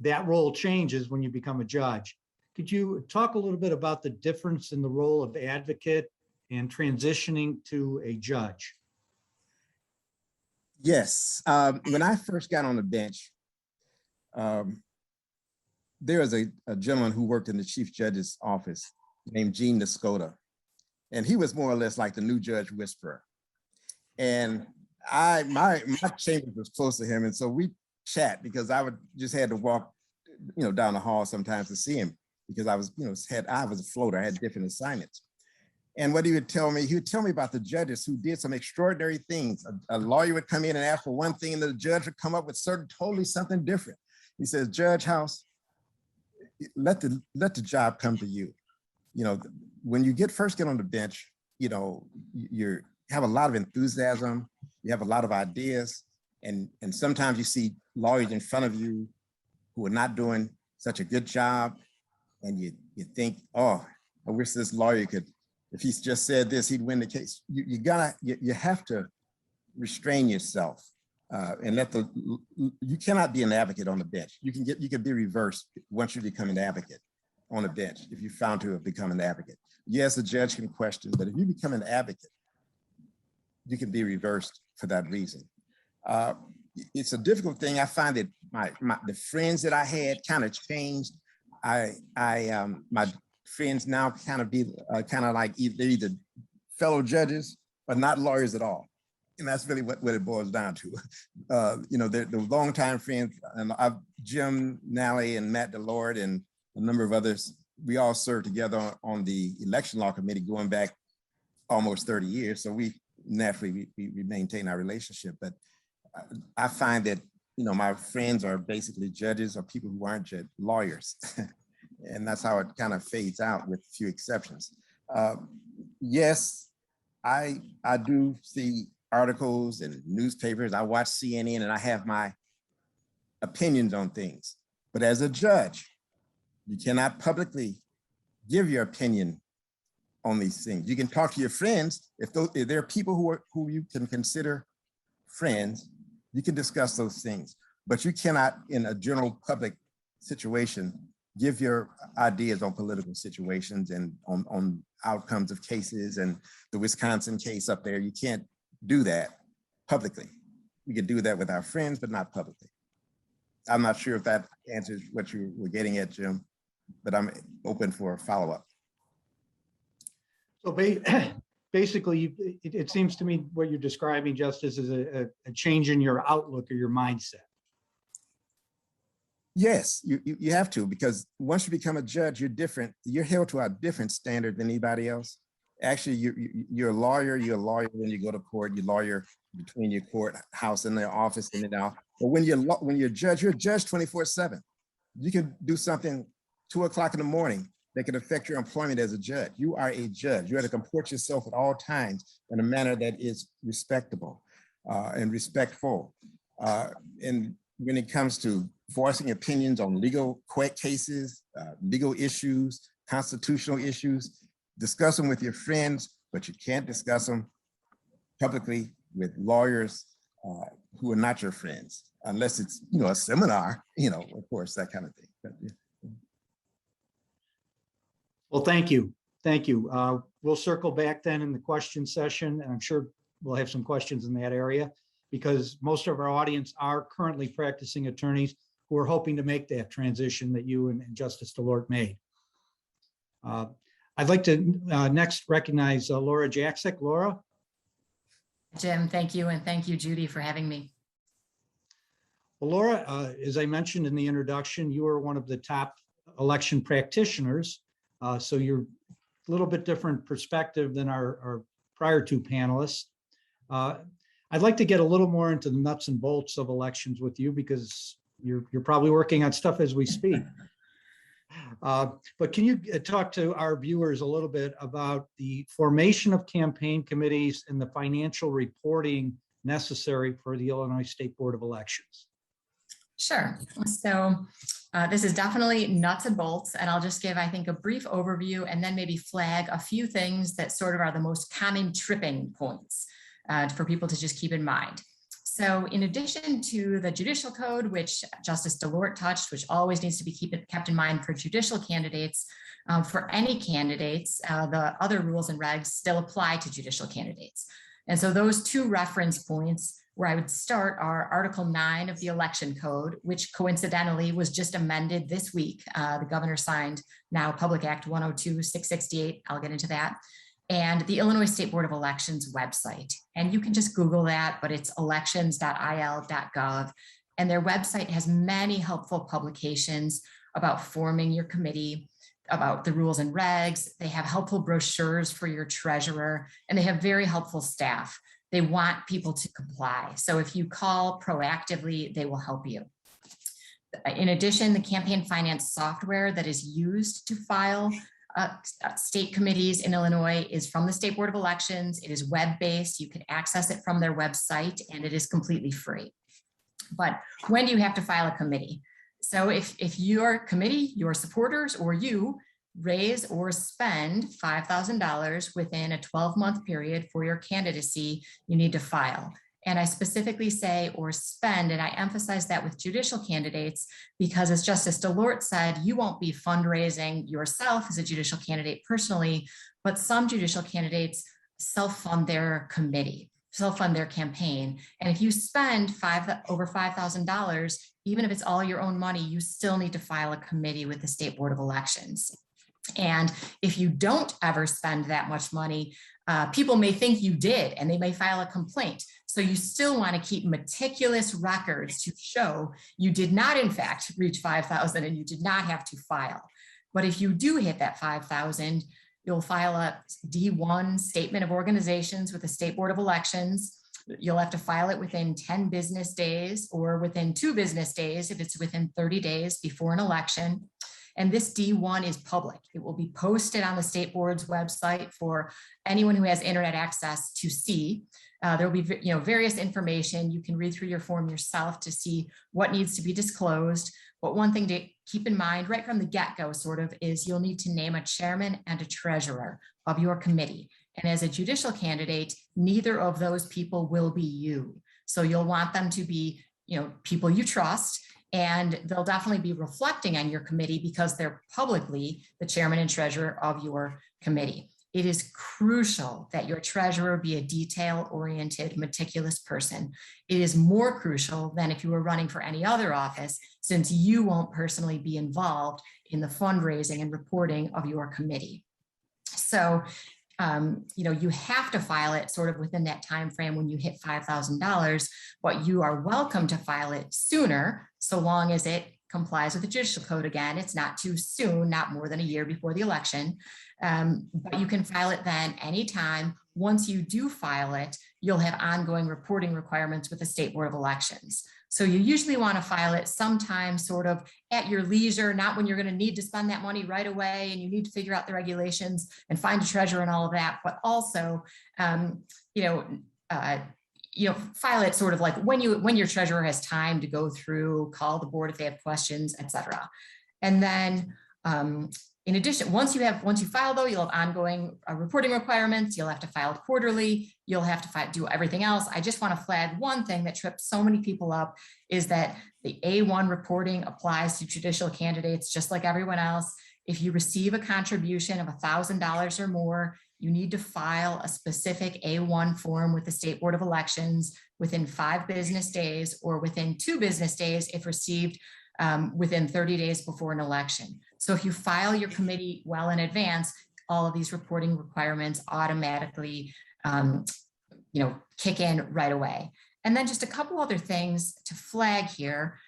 that role changes when you become a judge. Could you talk a little bit about the difference in the role of advocate and transitioning to a judge? Yes. When I first got on the bench, there was a gentleman who worked in the chief judge's office named Gene Niscoda, and he was more or less like the new judge whisperer. And my chambers was close to him, and so we chat because I would just had to walk, down the hall sometimes to see him because I was, I was a floater. I had different assignments. And what he would tell me about the judges who did some extraordinary things. A lawyer would come in and ask for one thing, and the judge would come up with totally something different. He says, Judge House, let the job come to you. When you first get on the bench, you have a lot of enthusiasm, you have a lot of ideas, and sometimes you see lawyers in front of you who are not doing such a good job, and you think, oh, I wish this lawyer could, if he's just said this, he'd win the case. You have to restrain yourself and you cannot be an advocate on the bench. You can be reversed once you become an advocate on a bench if you found to have become an advocate. Yes, a judge can question, but if you become an advocate, you can be reversed for that reason. It's a difficult thing. I find that the friends that I had kind of changed. My friends now kind of like they're either fellow judges or not lawyers at all. And that's really what it boils down to. They're the longtime friends, and Jim, Nally, and Matt DeLord, and a number of others, we all served together on the election law committee going back almost 30 years. So we naturally, we maintain our relationship. But I find that, my friends are basically judges or people who aren't lawyers. And that's how it kind of fades out with a few exceptions. Yes, I do see articles and newspapers. I watch CNN and I have my opinions on things. But as a judge, you cannot publicly give your opinion on these things. You can talk to your friends. If there are people who you can consider friends, you can discuss those things. But you cannot, in a general public situation, give your ideas on political situations and on outcomes of cases, and the Wisconsin case up there. You can't do that publicly. We can do that with our friends, but not publicly. I'm not sure if that answers what you were getting at, Jim, but I'm open for a follow-up. So basically, it seems to me what you're describing, Justice, is a change in your outlook or your mindset. Yes, you have to, because once you become a judge, you're different. You're held to a different standard than anybody else. Actually, you're a lawyer. You're a lawyer when you go to court. You lawyer between your courthouse and their office and it out. But when you're a judge 24/7. You can do something 2 o'clock in the morning that can affect your employment as a judge. You are a judge. You have to comport yourself at all times in a manner that is respectable and respectful. And when it comes to voicing opinions on legal cases, legal issues, constitutional issues, discuss them with your friends, but you can't discuss them publicly with lawyers who are not your friends, unless it's, a seminar, of course, that kind of thing. But, yeah. Well, thank you. Thank you. We'll circle back then in the question session, and I'm sure we'll have some questions in that area, because most of our audience are currently practicing attorneys who are hoping to make that transition that you and Justice DeLord made. I'd like to next recognize Laura Jaksic. Laura? Jim, thank you. And thank you, Judy, for having me. Well, Laura, as I mentioned in the introduction, you are one of the top election practitioners. So you're a little bit different perspective than our prior two panelists. I'd like to get a little more into the nuts and bolts of elections with you because you're probably working on stuff as we speak. But can you talk to our viewers a little bit about the formation of campaign committees and the financial reporting necessary for the Illinois State Board of Elections? Sure. So this is definitely nuts and bolts, and I'll just give, I think, a brief overview and then maybe flag a few things that sort of are the most common tripping points for people to just keep in mind. So in addition to the judicial code, which Justice DeLort touched, which always needs to be kept in mind for judicial candidates, for any candidates, the other rules and regs still apply to judicial candidates. And so those two reference points where I would start are Article 9 of the Election Code, which coincidentally was just amended this week. The governor signed now Public Act 102-668. I'll get into that. And the Illinois State Board of Elections website. And you can just Google that, but it's elections.il.gov. And their website has many helpful publications about forming your committee, about the rules and regs. They have helpful brochures for your treasurer, and they have very helpful staff. They want people to comply. So if you call proactively, they will help you. In addition, the campaign finance software that is used to file state committees in Illinois is from the State Board of Elections. It is web-based. You can access it from their website, and it is completely free. But when do you have to file a committee? So if your committee, your supporters, or you raise or spend $5,000 within a 12-month period for your candidacy, you need to file. And I specifically say or spend, and I emphasize that with judicial candidates, because as Justice DeLort said, you won't be fundraising yourself as a judicial candidate personally, but some judicial candidates self-fund their committee, self-fund their campaign. And if you spend over $5,000, even if it's all your own money, you still need to file a committee with the State Board of Elections. And if you don't ever spend that much money, people may think you did, and they may file a complaint. So you still want to keep meticulous records to show you did not, in fact, reach 5,000 and you did not have to file. But if you do hit that 5,000, you'll file a D1 statement of organizations with the State Board of Elections. You'll have to file it within 10 business days or within 2 business days if it's within 30 days before an election. And this D1 is public. It will be posted on the State Board's website for anyone who has internet access to see. There will be various information. You can read through your form yourself to see what needs to be disclosed. But one thing to keep in mind right from the get-go sort of is you'll need to name a chairman and a treasurer of your committee. And as a judicial candidate, neither of those people will be you. So you'll want them to be people you trust, and they'll definitely be reflecting on your committee because they're publicly the chairman and treasurer of your committee. It is crucial that your treasurer be a detail-oriented, meticulous person. It is more crucial than if you were running for any other office, since you won't personally be involved in the fundraising and reporting of your committee. So, you have to file it sort of within that time frame when you hit $5,000, but you are welcome to file it sooner, so long as it complies with the judicial code. Again, it's not too soon, not more than a year before the election, but you can file it then anytime. Once you do file it, you'll have ongoing reporting requirements with the State Board of Elections. So you usually want to file it sometime sort of at your leisure, not when you're going to need to spend that money right away and you need to figure out the regulations and find a treasurer and all of that, but also, file it sort of like when your treasurer has time to go through, call the board if they have questions, et cetera. And then in addition, once you file though, you'll have ongoing reporting requirements. You'll have to file quarterly. You'll have to do everything else. I just want to flag one thing that trips so many people up is that the A1 reporting applies to judicial candidates just like everyone else. If you receive a contribution of $1,000 or more, you need to file a specific A1 form with the State Board of Elections within 5 business days or within 2 business days if received within 30 days before an election. So if you file your committee well in advance, all of these reporting requirements automatically, kick in right away. And then just a couple other things to flag here.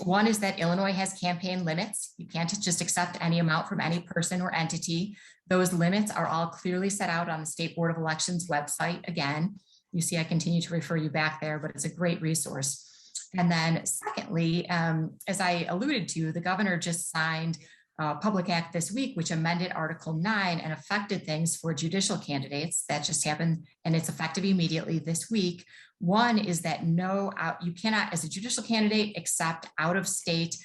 One is that Illinois has campaign limits. You can't just accept any amount from any person or entity. Those limits are all clearly set out on the State Board of Elections website. Again, you see, I continue to refer you back there, but it's a great resource. And then secondly, as I alluded to, the governor just signed a public act this week, which amended Article 9 and affected things for judicial candidates. That just happened, and it's effective immediately this week. One is that you cannot, as a judicial candidate, accept out-of-state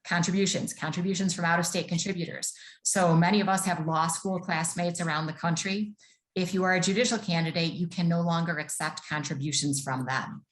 contributions from out-of-state contributors. So many of us have law school classmates around the country. If you are a judicial candidate, you can no longer accept contributions from them.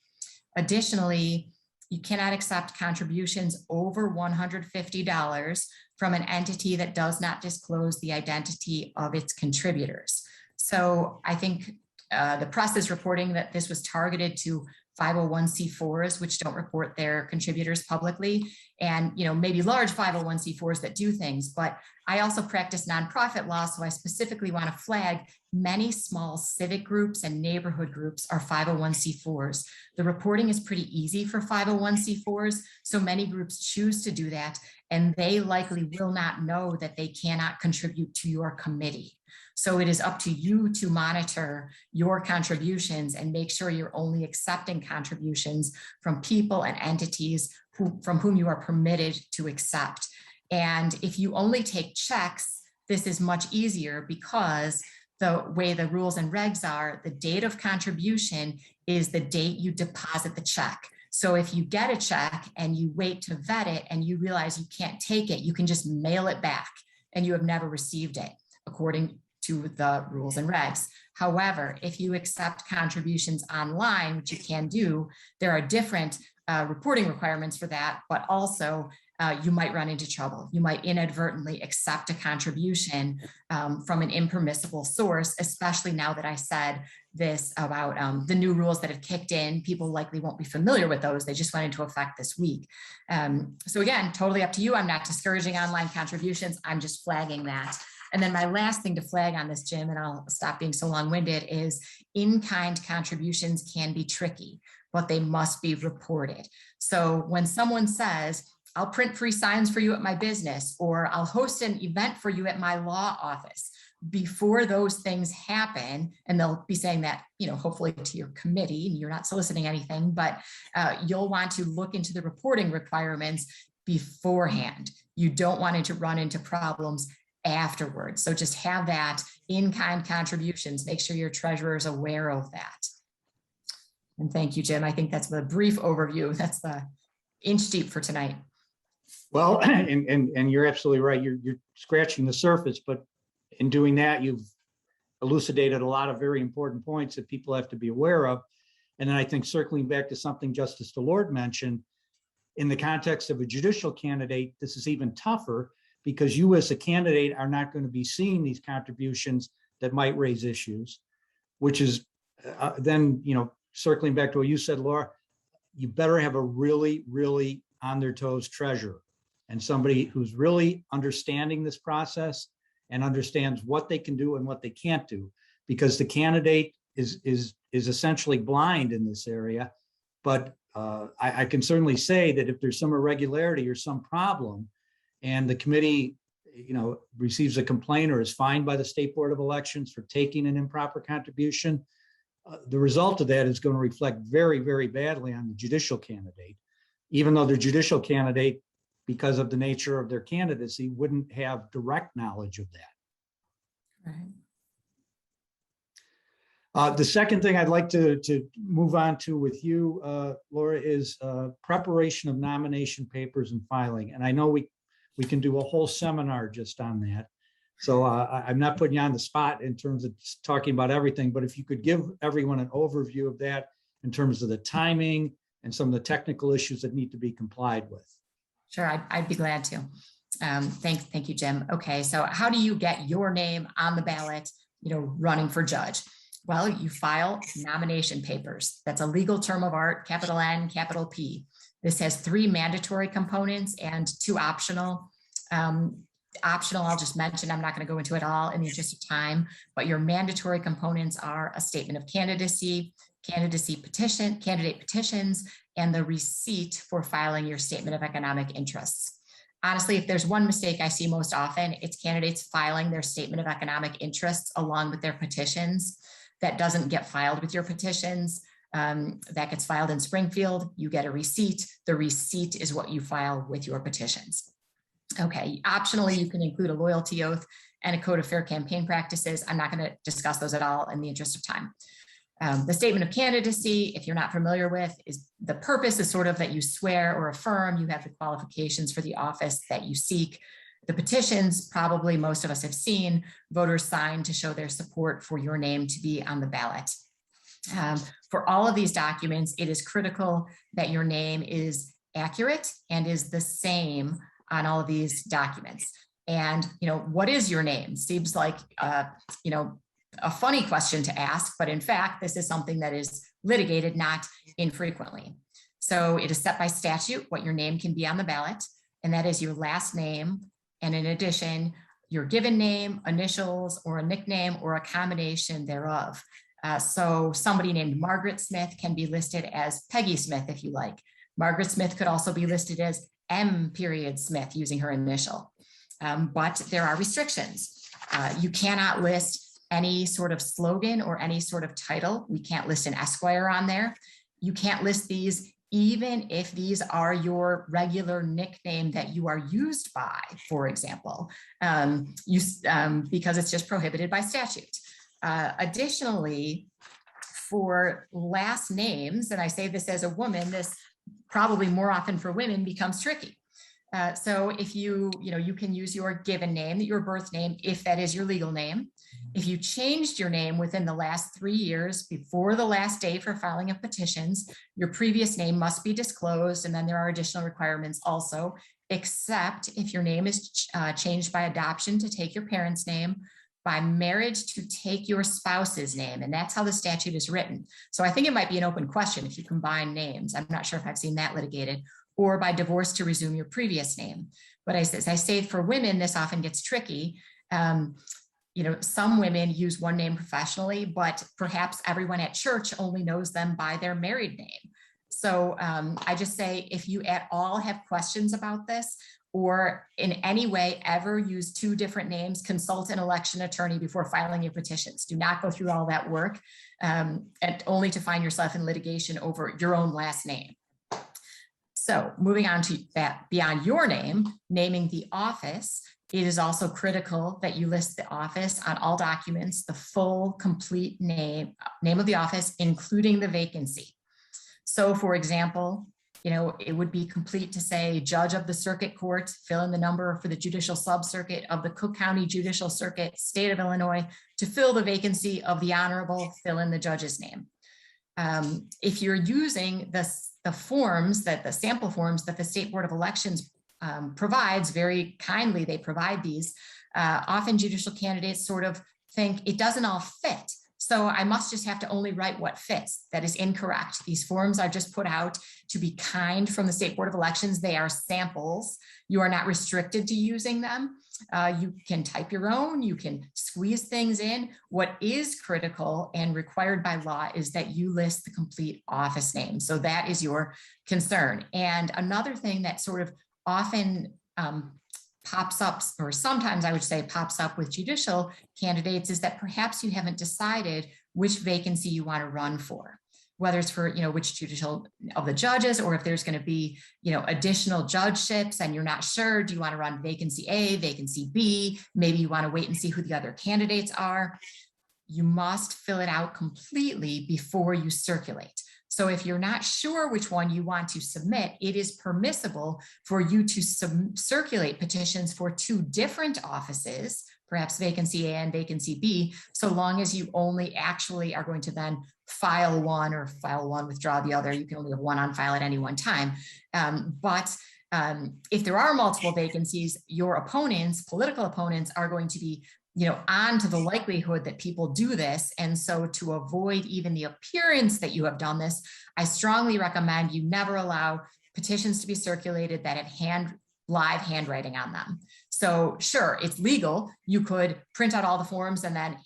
Additionally, you cannot accept contributions over $150 from an entity that does not disclose the identity of its contributors. So I think the press is reporting that this was targeted to 501c4s, which don't report their contributors publicly, and maybe large 501c4s that do things. But I also practice nonprofit law, so I specifically want to flag many small civic groups and neighborhood groups are 501c4s. The reporting is pretty easy for 501c4s, so many groups choose to do that, and they likely will not know that they cannot contribute to your committee. So it is up to you to monitor your contributions and make sure you're only accepting contributions from people and entities from whom you are permitted to accept. And if you only take checks, this is much easier because the way the rules and regs are, the date of contribution is the date you deposit the check. So if you get a check and you wait to vet it and you realize you can't take it, you can just mail it back and you have never received it, according to the rules and regs. However, if you accept contributions online, which you can do, there are different reporting requirements for that, but also you might run into trouble. You might inadvertently accept a contribution from an impermissible source, especially now that I said this about the new rules that have kicked in. People likely won't be familiar with those. They just went into effect this week. So again, totally up to you. I'm not discouraging online contributions. I'm just flagging that. And then my last thing to flag on this, Jim, and I'll stop being so long-winded, is in-kind contributions can be tricky, but they must be reported. So when someone says, I'll print free signs for you at my business, or I'll host an event for you at my law office, before those things happen, and they'll be saying that, hopefully to your committee, and you're not soliciting anything, but you'll want to look into the reporting requirements beforehand. You don't want it to run into problems afterwards. So just have that in-kind contributions. Make sure your treasurer is aware of that. And thank you, Jim. I think that's the brief overview. That's the inch deep for tonight. Well, and you're absolutely right. You're scratching the surface, but in doing that, you've elucidated a lot of very important points that people have to be aware of. And then I think circling back to something Justice DeLorde mentioned, in the context of a judicial candidate, this is even tougher, because you as a candidate are not going to be seeing these contributions that might raise issues, which is then, circling back to what you said, Laura, you better have a really, really on their toes treasurer and somebody who's really understanding this process and understands what they can do and what they can't do, because the candidate is essentially blind in this area. But I can certainly say that if there's some irregularity or some problem, and the committee, receives a complaint or is fined by the State Board of Elections for taking an improper contribution, the result of that is going to reflect very, very badly on the judicial candidate, even though the judicial candidate, because of the nature of their candidacy, wouldn't have direct knowledge of that. Right. The second thing I'd like to move on to with you, Laura, is preparation of nomination papers and filing. And I know we can do a whole seminar just on that. So I'm not putting you on the spot in terms of talking about everything, but if you could give everyone an overview of that in terms of the timing and some of the technical issues that need to be complied with. Sure, I'd be glad to. Thank you, Jim. Okay, so how do you get your name on the ballot, running for judge? Well, you file nomination papers. That's a legal term of art, capital N, capital P. This has 3 mandatory components and 2 optional. Optional, I'll just mention, I'm not going to go into it all in the interest of time, but your mandatory components are a statement of candidacy, candidacy petition, candidate petitions, and the receipt for filing your statement of economic interests. Honestly, if there's one mistake I see most often, it's candidates filing their statement of economic interests along with their petitions. That doesn't get filed with your petitions. That gets filed in Springfield. You get a receipt. The receipt is what you file with your petitions. Okay, optionally, you can include a loyalty oath and a code of fair campaign practices. I'm not going to discuss those at all in the interest of time. The statement of candidacy, if you're not familiar with, is the purpose is sort of that you swear or affirm you have the qualifications for the office that you seek. The petitions, probably most of us have seen, voters sign to show their support for your name to be on the ballot. For all of these documents, it is critical that your name is accurate and is the same on all of these documents. And, what is your name? Seems like, a funny question to ask, but in fact, this is something that is litigated not infrequently. So it is set by statute what your name can be on the ballot, and that is your last name. And in addition, your given name, initials, or a nickname, or a combination thereof. So somebody named Margaret Smith can be listed as Peggy Smith, if you like. Margaret Smith could also be listed as M. Smith using her initial. But there are restrictions. You cannot list any sort of slogan or any sort of title. We can't list an Esquire on there. You can't list these even if these are your regular nickname that you are used by, for example, because it's just prohibited by statute. Additionally, for last names, and I say this as a woman, this probably more often for women becomes tricky. So if you can use your given name, your birth name, if that is your legal name. If you changed your name within the last 3 years before the last day for filing of petitions, your previous name must be disclosed. And then there are additional requirements also, except if your name is changed by adoption to take your parents' name, by marriage to take your spouse's name. And that's how the statute is written. So I think it might be an open question if you combine names. I'm not sure if I've seen that litigated, or by divorce to resume your previous name. But as I say, for women, this often gets tricky. Some women use one name professionally, but perhaps everyone at church only knows them by their married name. So I just say, if you at all have questions about this, or in any way ever use 2 different names, consult an election attorney before filing your petitions. Do not go through all that work and only to find yourself in litigation over your own last name. So moving on to that, beyond your name, naming the office, it is also critical that you list the office on all documents, the full, complete name of the office, including the vacancy. So for example, it would be complete to say Judge of the Circuit Court, fill in the number for the Judicial Sub-Circuit of the Cook County Judicial Circuit, State of Illinois, to fill the vacancy of the Honorable, fill in the judge's name. If you're using the sample forms that the State Board of Elections provides very kindly, they provide these, often judicial candidates sort of think it doesn't all fit. So I must just have to only write what fits. That is incorrect. These forms are just put out to be kind from the State Board of Elections. They are samples. You are not restricted to using them. You can type your own, you can squeeze things in. What is critical and required by law is that you list the complete office name. So that is your concern. And another thing that sort of often pops up, or sometimes I would say pops up with judicial candidates, is that perhaps you haven't decided which vacancy you want to run for, whether it's for, which judicial of the judges, or if there's going to be, additional judgeships and you're not sure, do you want to run vacancy A, vacancy B? Maybe you want to wait and see who the other candidates are. You must fill it out completely before you circulate. So if you're not sure which one you want to submit, it is permissible for you to circulate petitions for 2 different offices, perhaps vacancy A and vacancy B, so long as you only actually are going to then file one, or file one, withdraw the other. You can only have one on file at any one time. But if there are multiple vacancies, your opponents, political opponents, are going to be on to the likelihood that people do this. And so to avoid even the appearance that you have done this, I strongly recommend you never allow petitions to be circulated that have live handwriting on them. So sure, it's legal. You could print out all the forms and then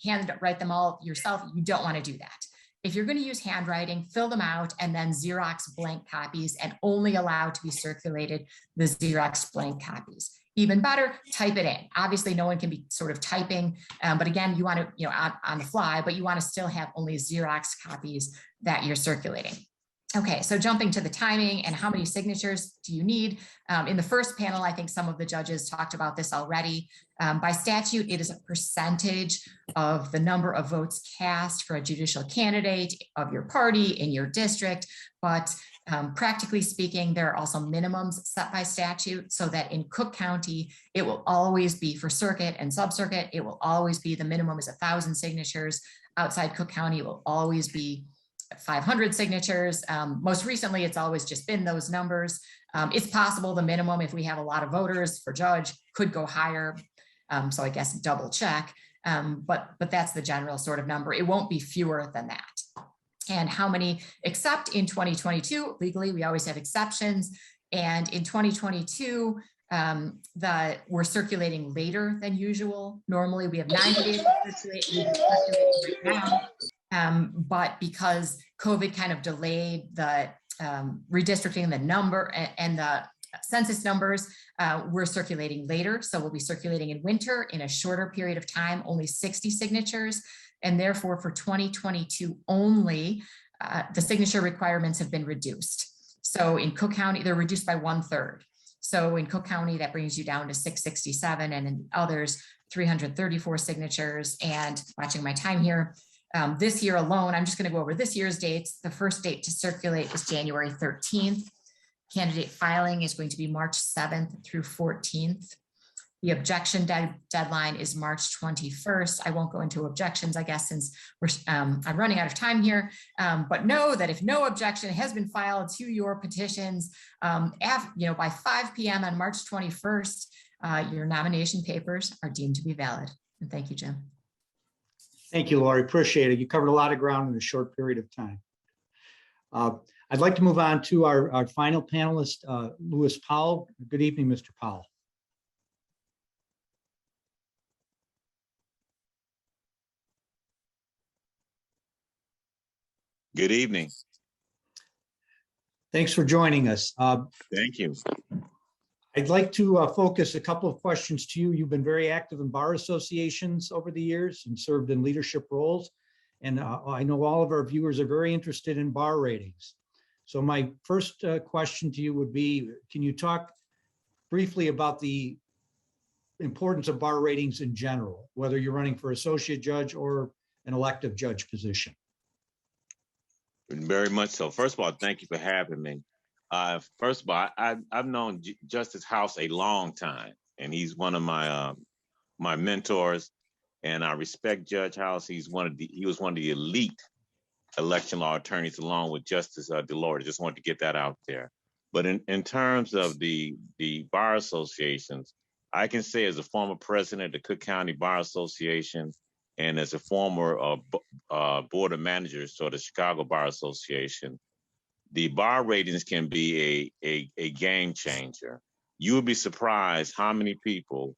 write them all yourself. You don't want to do that. if you're going to use handwriting, fill them out and then Xerox blank copies, and only allowed to be circulated the Xerox blank copies. Even better, type it in. Obviously, no one can be sort of typing, but again, you want to, on the fly, but you want to still have only Xerox copies that you're circulating. Okay, so jumping to the timing and how many signatures do you need? In the first panel, I think some of the judges talked about this already. By statute, it is a percentage of the number of votes cast for a judicial candidate of your party in your district. But practically speaking, there are also minimums set by statute, so that in Cook County, it will always be for circuit and sub-circuit. It will always be, the minimum is 1,000 signatures. Outside Cook County, it will always be 500 signatures. Most recently, it's always just been those numbers. It's possible the minimum, if we have a lot of voters for judge, could go higher. So I guess double check, but that's the general sort of number. It won't be fewer than that. And how many, except in 2022, legally, we always have exceptions. And in 2022, we're circulating later than usual. Normally we have 90 days to circulate, we're circulating right now. But because COVID kind of delayed the redistricting, the number and the census numbers, we're circulating later. So we'll be circulating in winter in a shorter period of time, only 60 signatures. And therefore for 2022 only, the signature requirements have been reduced. So in Cook County, they're reduced by 1/3. So in Cook County, that brings you down to 667, and in others, 334 signatures. And watching my time here, this year alone, I'm just going to go over this year's dates. The first date to circulate is January 13th. Candidate filing is going to be March 7th through 14th. The objection deadline is March 21st. I won't go into objections, I guess, since I'm running out of time here. But know that if no objection has been filed to your petitions, by 5 p.m. on March 21st, your nomination papers are deemed to be valid. And thank you, Jim. Thank you, Lori. Appreciate it. You covered a lot of ground in a short period of time. I'd like to move on to our final panelist, Lewis Powell. Good evening, Mr. Powell. Good evening. Thanks for joining us. Thank you. I'd like to focus a couple of questions to you. You've been very active in bar associations over the years and served in leadership roles. And I know all of our viewers are very interested in bar ratings. So my first question to you would be, can you talk briefly about the importance of bar ratings in general, whether you're running for associate judge or an elective judge position? Very much so. First of all, thank you for having me. First of all, I've known Justice House a long time, and he's one of my my mentors, and I respect Judge House. He was one of the elite election law attorneys, along with Justice Delord. Just wanted to get that out there. But in terms of the bar associations, I can say as a former president of the Cook County Bar Association, and as a former board of managers for the Chicago Bar Association, the bar ratings can be a game changer. You would be surprised how many people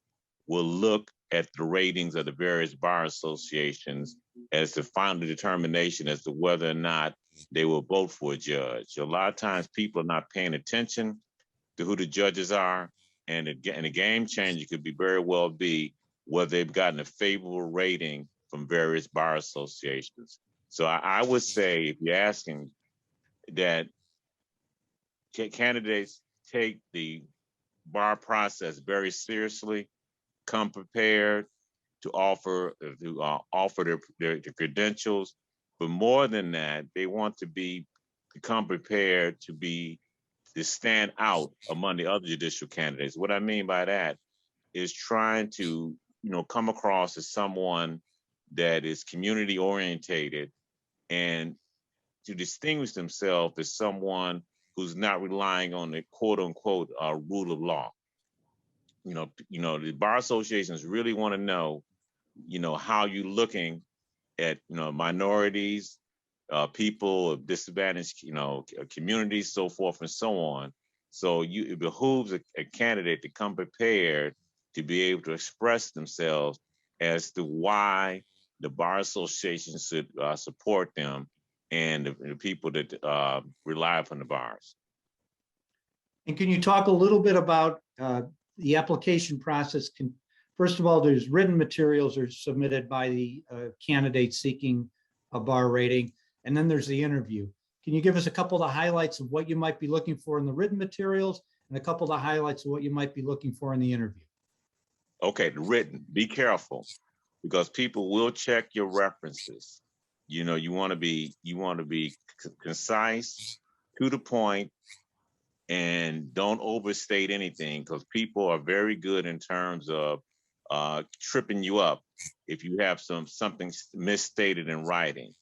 will look at the ratings of the various bar associations as the final determination as to whether or not they will vote for a judge. So a lot of times people are not paying attention to who the judges are, and a game changer could be very well be whether they've gotten a favorable rating from various bar associations. So I would say, if you're asking, that candidates take the bar process very seriously, come prepared to offer their credentials, but more than that, they want to become prepared to stand out among the other judicial candidates. What I mean by that is trying to come across as someone that is community orientated, and to distinguish themselves as someone who's not relying on the quote unquote rule of law. The bar associations really want to know, how you're looking at, minorities, people of disadvantaged, communities, so forth and so on. So it behooves a candidate to come prepared to be able to express themselves as to why the bar association should support them and the people that rely upon the bars. And can you talk a little bit about the application process? First of all, there's written materials are submitted by the candidate seeking a bar rating, and then there's the interview. Can you give us a couple of the highlights of what you might be looking for in the written materials and a couple of the highlights of what you might be looking for in the interview? Okay, the written, be careful, because people will check your references. You know, you want to be concise, to the point, and don't overstate anything, because people are very good in terms of tripping you up if you have something misstated in writing.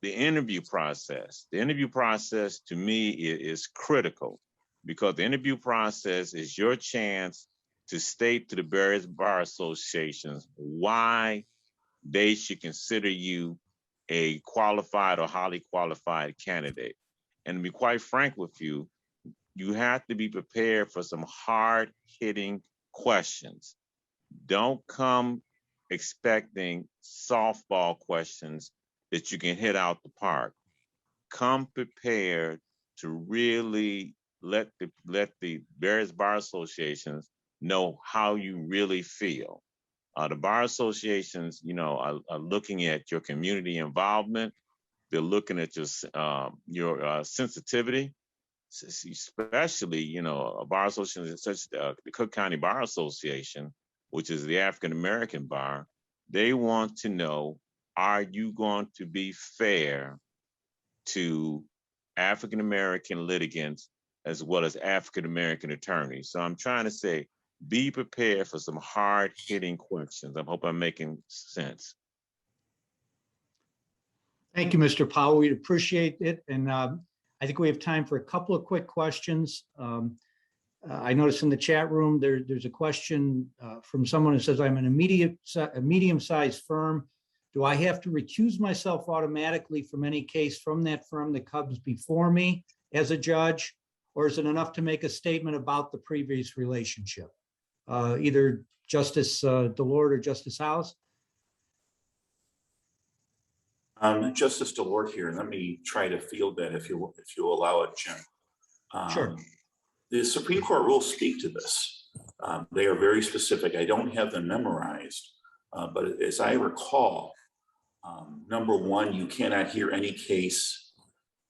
The interview process to me is critical, because the interview process is your chance to state to the various bar associations why they should consider you a qualified or highly qualified candidate. And to be quite frank with you, you have to be prepared for some hard-hitting questions. Don't come expecting softball questions that you can hit out the park. Come prepared to really let the various bar associations know how you really feel. The bar associations, you know, are looking at your community involvement. They're looking at your sensitivity, especially, you know, a bar association such as the Cook County Bar Association, which is the African American bar. They want to know, are you going to be fair to African American litigants as well as African American attorneys? So I'm trying to say, be prepared for some hard-hitting questions. I hope I'm making sense. Thank you, Mr. Powell. We appreciate it. And I think we have time for a couple of quick questions. I noticed in the chat room, there's a question from someone who says, I'm in a medium-sized firm. Do I have to recuse myself automatically from any case from that firm that comes before me as a judge? Or is it enough to make a statement about the previous relationship? Either Justice DeLorde or Justice House? Justice DeLorde here. Let me try to field that if you allow it, Jim. Sure. The Supreme Court rules speak to this. They are very specific. I don't have them memorized, but as I recall, number one, you cannot hear any case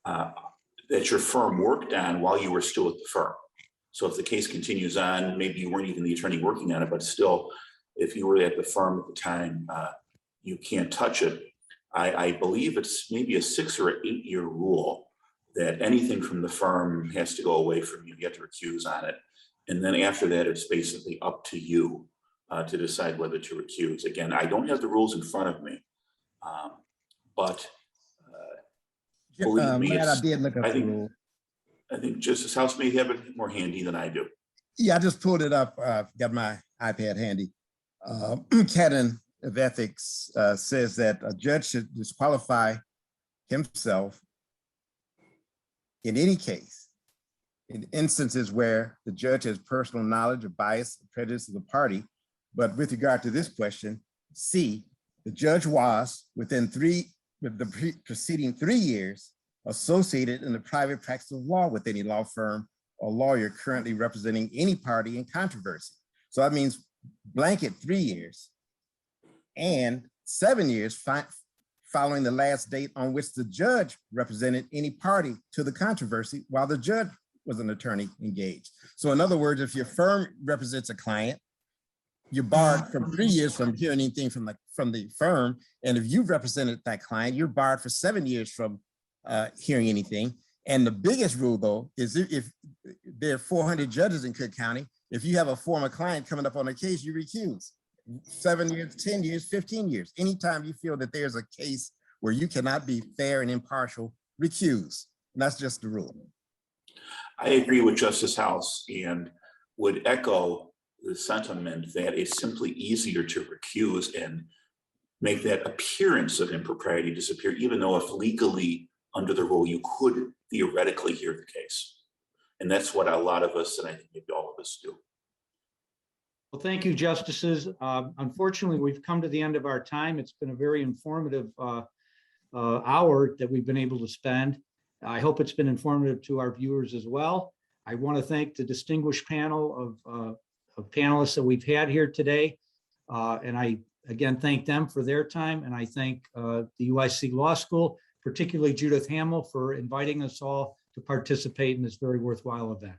that your firm worked on while you were still at the firm. So if the case continues on, maybe you weren't even the attorney working on it, but still, if you were at the firm at the time, you can't touch it. I believe it's maybe a 6 or 8 year rule that anything from the firm has to go away from you. You have to recuse on it. And then after that, it's basically up to you to decide whether to recuse. Again, I don't have the rules in front of me, but believe me, Matt, I did look up the rule. I think Justice House may have it more handy than I do. Yeah, I just pulled it up. Got my iPad handy. Canon of Ethics says that a judge should disqualify himself in any case, in instances where the judge has personal knowledge of bias or prejudice of the party. But with regard to this question, C, the judge was within the preceding 3 years associated in the private practice of law with any law firm or lawyer currently representing any party in controversy. So that means blanket 3 years and 7 years following the last date on which the judge represented any party to the controversy while the judge was an attorney engaged. So in other words, if your firm represents a client, you're barred from 3 years from hearing anything from the firm. And if you've represented that client, you're barred for 7 years from hearing anything. And the biggest rule, though, is if there are 400 judges in Cook County, if you have a former client coming up on a case, you recuse. 7 years, 10 years, 15 years. Anytime you feel that there's a case where you cannot be fair and impartial, recuse. And that's just the rule. I agree with Justice House and would echo the sentiment that it's simply easier to recuse and make that appearance of impropriety disappear, even though if legally under the rule, you could theoretically hear the case. And that's what a lot of us, and I think maybe all of us, do. Well, thank you, Justices. Unfortunately, we've come to the end of our time. It's been a very informative hour that we've been able to spend. I hope it's been informative to our viewers as well. I want to thank the distinguished panel of panelists that we've had here today. And I, again, thank them for their time. And I thank the UIC Law School, particularly Judith Hamill, for inviting us all to participate in this very worthwhile event.